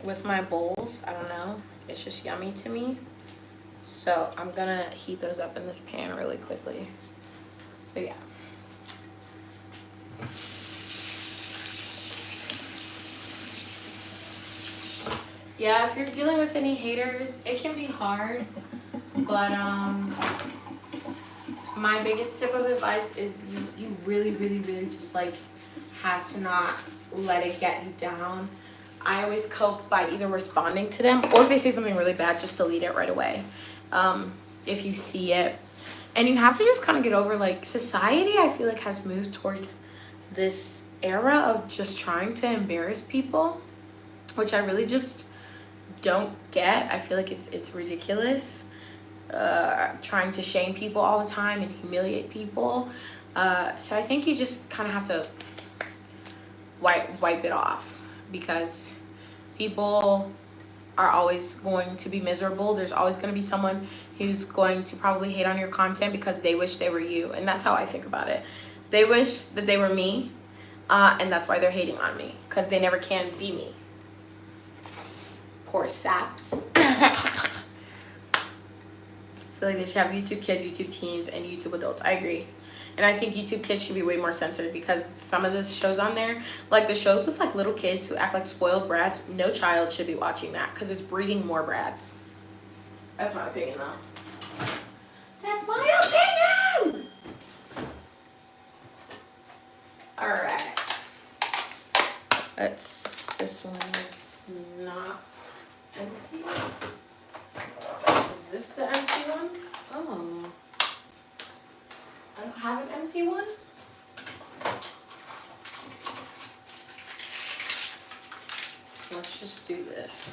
with my bowls. I don't know, it's just yummy to me. So I'm gonna heat those up in this pan really quickly. So yeah. Yeah, if you're dealing with any haters, it can be hard, but my biggest tip of advice is you really, really, really just like have to not let it get you down. I always cope by either responding to them, or if they say something really bad, just delete it right away. If you see it. And you have to just kind of get over, like, society, I feel like, has moved towards this era of just trying to embarrass people, which I really just don't get. I feel like it's ridiculous. Trying to shame people all the time and humiliate people. So I think you just kind of have to wipe it off, because people are always going to be miserable. There's always going to be someone who's going to probably hate on your content because they wish they were you. And that's how I think about it. They wish that they were me, and that's why they're hating on me, because they never can be me. Poor saps. I feel like they should have YouTube kids, YouTube teens, and YouTube adults. I agree. And I think YouTube kids should be way more censored, because some of the shows on there, like the shows with like little kids who act like spoiled brats, no child should be watching that, because it's breeding more brats. That's my opinion, though. That's my opinion! Alright. This one is not empty. have an empty one? Let's just do this.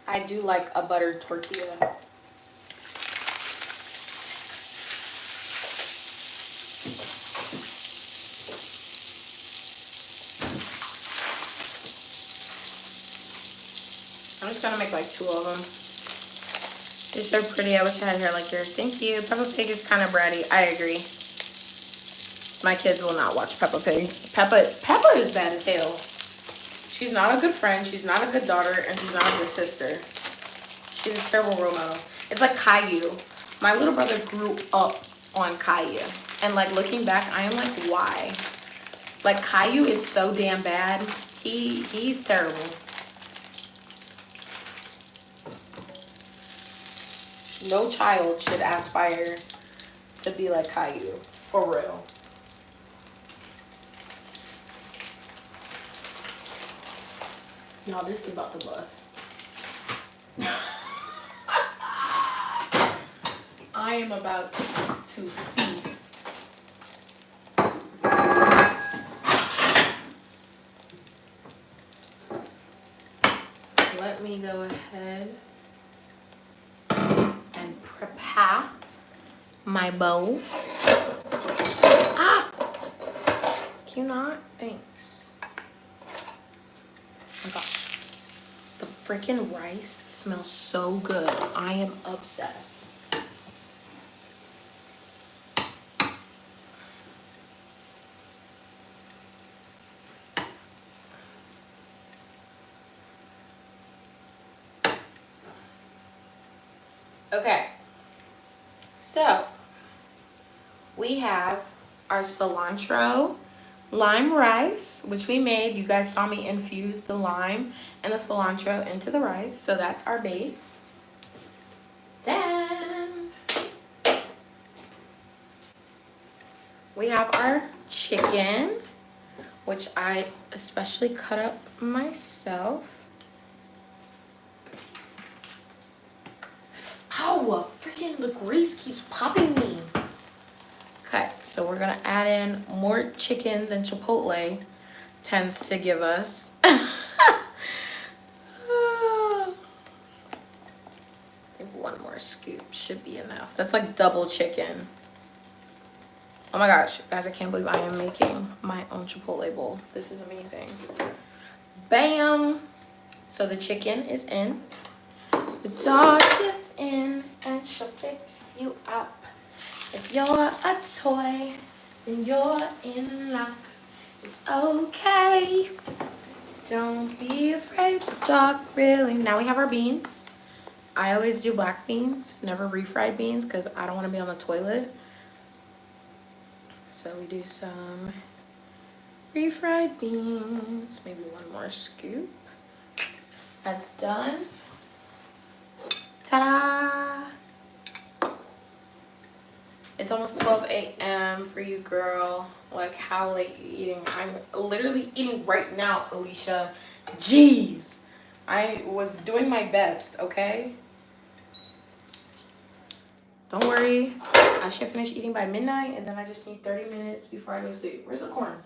I do like a buttered tortilla. I'm just gonna make like 2 of them. You're so pretty. I wish I had hair like yours. Thank you. Peppa Pig is kind of bratty. I agree. My kids will not watch Peppa Pig. Peppa is bad as hell. She's not a good friend. She's not a good daughter, and she's not a good sister. She's a terrible role model. It's like Caillou. My little brother grew up on Caillou, and like looking back, I am like, why? Like Caillou is so damn bad. He's terrible. No child should aspire to be like Caillou, for real. Y'all, this is about to bust. I am about to feast. Let me go ahead and prepare my bowl. Ah! Can you not? Thanks. Oh my gosh. The freaking rice smells so good. I am obsessed. Okay, so we have our cilantro lime rice, which we made. You guys saw me infuse the lime and the cilantro into the rice, so that's our base. Then we have our chicken, which I especially cut up myself. Ow, freaking the grease keeps popping me. Okay, so we're gonna add in more chicken than chipotle tends to give us. I think 1 more scoop should be enough. That's like double chicken. Oh my gosh, guys, I can't believe I am making my own chipotle bowl. This is amazing. Bam! So the chicken is in. The dog is in and she'll fix you up. If you're a toy, then you're in luck. It's okay. Don't be afraid to talk really. Now we have our beans. I always do black beans, never refried beans, because I don't want to be on the toilet. So we do some refried beans. Maybe 1 more scoop. That's done. Ta-da! It's almost 12 a.m. for you, girl. Like, how late you eating? I'm literally eating right now, Alicia. Jeez. I was doing my best, okay? Don't worry. I should finish eating by midnight, and then I just need 30 minutes before I go to sleep. Where's the corn?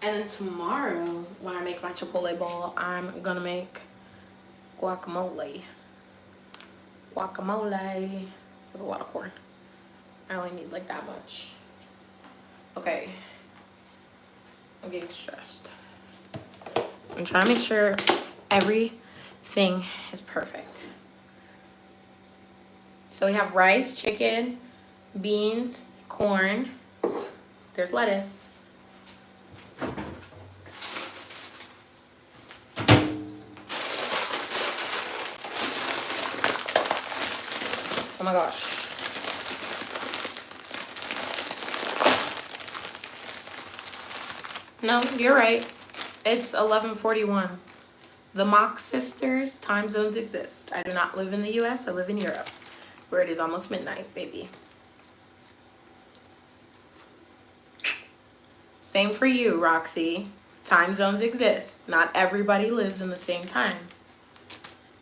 And then tomorrow, when I make my chipotle bowl, I'm gonna make guacamole. Guacamole. That's a lot of corn. I only need like that much. Okay. I'm getting stressed. I'm trying to make sure everything is perfect. So we have rice, chicken, beans, corn. There's lettuce. Oh my gosh. No, you're right. It's 11:41. The Mock Sisters time zones exist. I do not live in the US, I live in Europe, where it is almost midnight, baby. Same for you, Roxy. Time zones exist. Not everybody lives in the same time.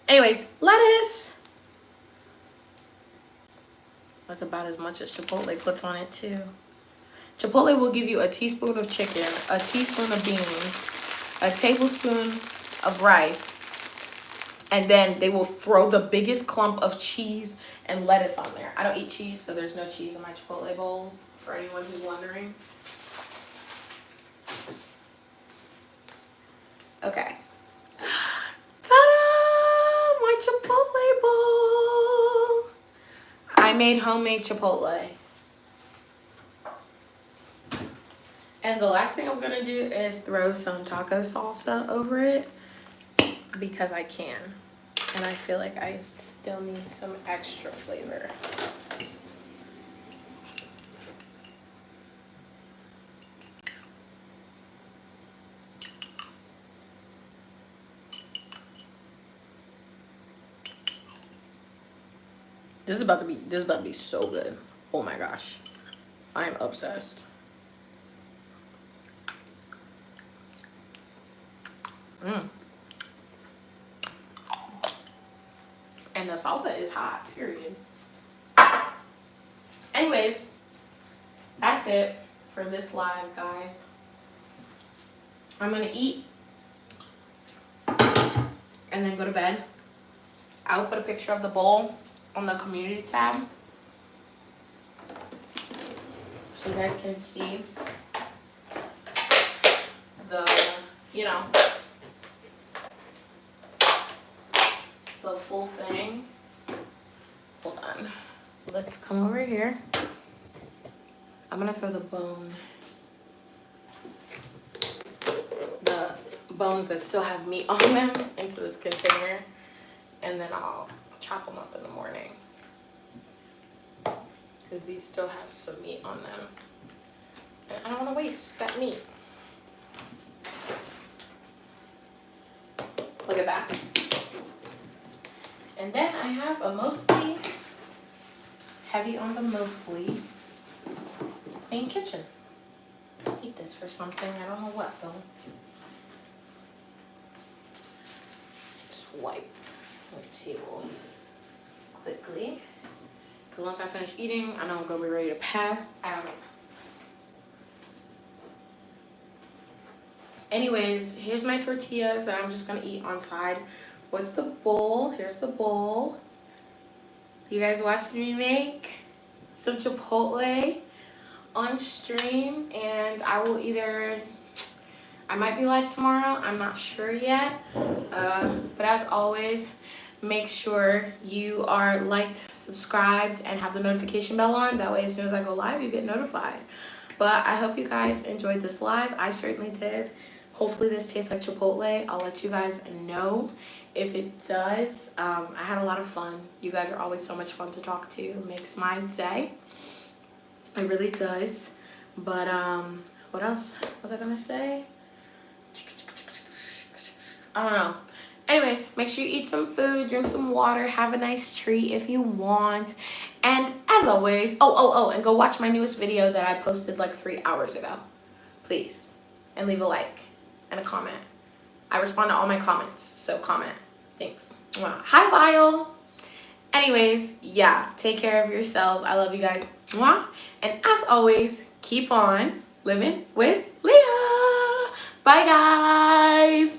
Anyways, lettuce. That's about as much as Chipotle puts on it too. Chipotle will give you a teaspoon of chicken, a teaspoon of beans, a tablespoon of rice, and then they will throw the biggest clump of cheese and lettuce on there. I don't eat cheese, so there's no cheese in my Chipotle bowls, for anyone who's wondering. Okay. Ta-da! My Chipotle bowl! I made homemade Chipotle. And the last thing I'm gonna do is throw some taco salsa over it because I can. And I feel like I still need some extra flavor. This is about to be so good. Oh my gosh. I am obsessed. And the salsa is hot, period. Anyways, that's it for this live, guys. I'm gonna eat and then go to bed. I'll put a picture of the bowl on the community tab so you guys can see the, you know, the full thing. Hold on. Let's come over here. I'm gonna throw the bones that still have meat on them into this container, and then I'll chop them up in the morning because these still have some meat on them, and I don't want to waste that meat. Look at that. And then I have a mostly, heavy on the mostly, clean kitchen. I need this for something. I don't know what though. Just wipe the table quickly. Because once I finish eating, I know I'm going to be ready to pass out. Anyways, here's my tortillas that I'm just going to eat on side with the bowl. Here's the bowl. You guys watched me make some Chipotle on stream, and I will either, I might be live tomorrow, I'm not sure yet, but as always, make sure you are liked, subscribed, and have the notification bell on. That way as soon as I go live, you get notified. But I hope you guys enjoyed this live. I certainly did. Hopefully this tastes like Chipotle. I'll let you guys know if it does. I had a lot of fun. You guys are always so much fun to talk to. It makes my day. It really does. But what else was I gonna say? I don't know. Anyways, make sure you eat some food, drink some water, have a nice treat if you want. And as always, and go watch my newest video that I posted like 3 hours ago. Please. And leave a like and a comment. I respond to all my comments, so comment. Thanks. Mwah. Hi, Vile. Anyways, yeah, take care of yourselves. I love you guys. Mwah. And as always, keep on living with Leah. Bye, guys.